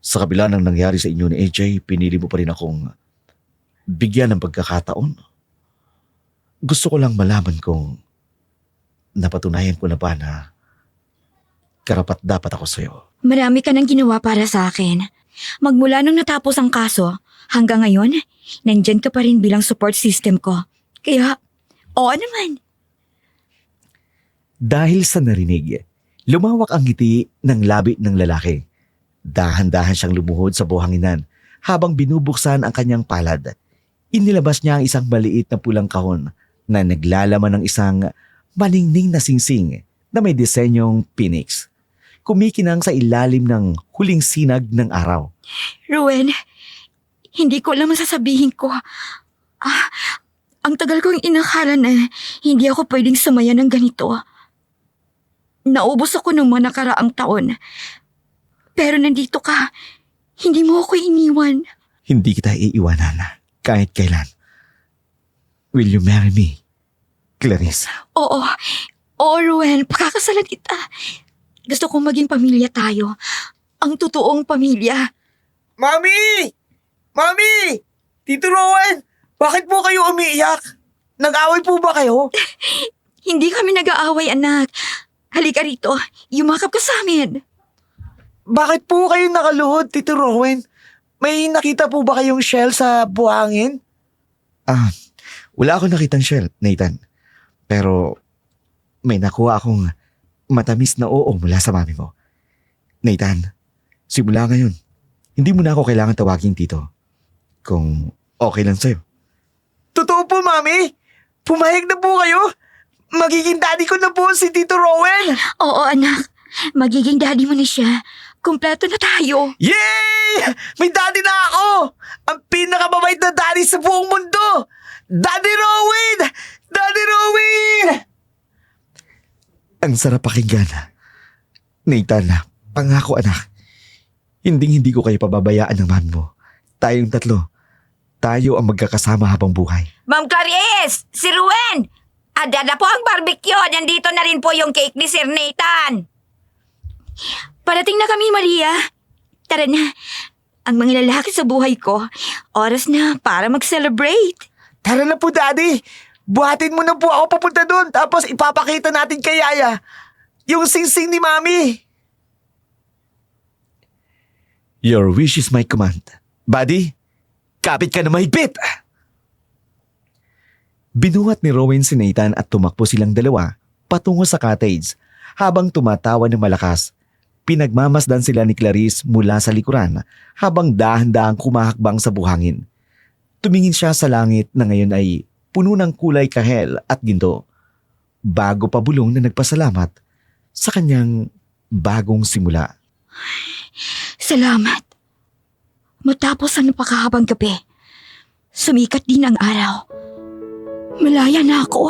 Sa kabila ng nangyari sa inyo ni AJ, pinili mo pa rin akong bigyan ng pagkakataon. Gusto ko lang malaman kung napatunayan ko na ba na karapat dapat ako sa'yo. Marami ka nang ginawa para sa akin. Magmula nung natapos ang kaso, hanggang ngayon, nandyan ka pa rin bilang support system ko. Kaya, oo naman. Dahil sa narinig, lumawak ang ngiti ng labi ng lalaki. Dahan-dahan siyang lumuhod sa buhanginan habang binubuksan ang kanyang palad. Inilabas niya ang isang maliit na pulang kahon na naglalaman ng isang maningning na singsing na may disenyong phoenix. Kumikinang sa ilalim ng huling sinag ng araw. Rowan, hindi ko alam ang sasabihin ko. Ang tagal kong inakala na hindi ako pwedeng sumaya ng ganito. Naubos ako ng mga nakaraang taon. Pero nandito ka, hindi mo ako iniwan. Hindi kita iiwanan kahit kailan. Will you marry me, Clarice? Oo, Rowan, pakakasalan kita. Gusto kong maging pamilya tayo. Ang totoong pamilya. Mami! Mami! Tito Rowan! Bakit po kayo umiiyak? Nag-away po ba kayo? Hindi kami nag-aaway, anak. Halika rito, yumakap ka sa amin. Bakit po kayo nakaluhod, Tito Rowan? May nakita po ba kayong shell sa buhangin? Wala akong nakitang shell, Nathan. Pero may nakuha akong matamis na oo mula sa mami mo. Nathan, simula ngayon, hindi mo na ako kailangan tawagin tito. Kung okay lang sa'yo. Totoo po, Mami? Pumayag na po kayo? Magiging daddy ko na po si Tito Rowan! Oo, anak. Magiging daddy mo na siya. Kumpleto na tayo. Yay! May daddy na ako! Ang pinakamabait na daddy sa buong mundo! Daddy Rowan! Daddy Rowan! Ang sarap pakinggan. Nathan, pangako anak. Hindi ko kayo pababayaan ng mami mo. Tayong tatlo. Tayo ang magkakasama habang buhay. Ma'am Clarice! Si Ruwen! Ada na po ang barbecue. Nandito na rin po yung cake ni Sir Nathan. Parating na kami, Maria. Tara na. Ang mga lalaki sa buhay ko, oras na para mag-celebrate. Tara na po, Daddy! Buhatin mo na po ako papunta doon tapos ipapakita natin kay Yaya yung singsing ni Mami. Your wish is my command. Buddy, kapit ka na mahigpit! Binuhat ni Rowan si Nathan at tumakbo silang dalawa patungo sa cottage. Habang tumatawa ng malakas, pinagmamasdan sila ni Clarice mula sa likuran habang dahan-dahang kumahakbang sa buhangin. Tumingin siya sa langit na ngayon ay puno ng kulay kahel at ginto, bago pa bulong na nagpasalamat sa kanyang bagong simula. Salamat. Matapos ang napakahabang gabi, sumikat din ang araw. Malaya na ako.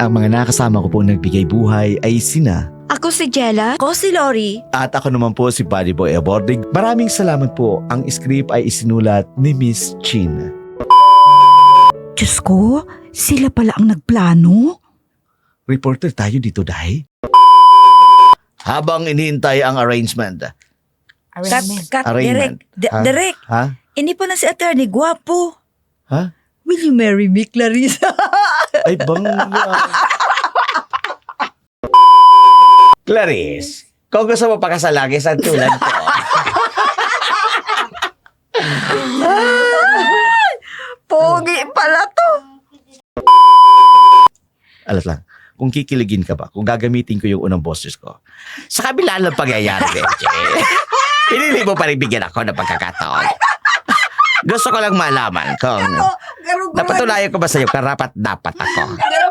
Ang mga nakasama ko po nagbigay buhay ay sina Ako si Jella. Ako si Lori. at ako naman po si Buddy Boy Abordig. Maraming salamat po. Ang script ay isinulat ni Miss Chin. Diyos ko, sila pala ang nagplano. Reporter tayo dito, Day. Habang inihintay ang arrangement, Kat, Arraignment. Direk. Ha? Direk. Ha? Ini po na si Attorney Guapo. Ha? Will you marry me, Clarice? Ay, bangga. Clarice, kung gusto mo pakasalagi sa tulad ko, Pogi pala to. Alat lang, kung kikiligin ka ba, kung gagamitin ko yung unang boses ko, sa kabila ng pangyayari, Benji, pinili mo pa rin bigyan ako ng pagkakataon. Gusto ko lang malaman kung napatunayan ko ba sa'yo karapat dapat ako. Pero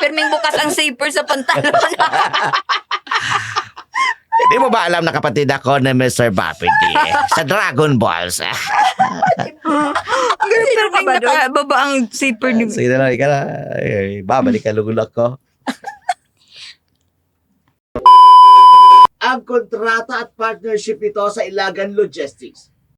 perming bukas ang zipper sa pantalon. Hindi mo ba alam na kapatid ako ni Mr. Bappity sa Dragon Balls? Perming nakababa ang zipper ni... sige na lang, ika na. Ay, babalik ka lugulak ko. Ang kontrata at partnership nito sa Ilagan Logistics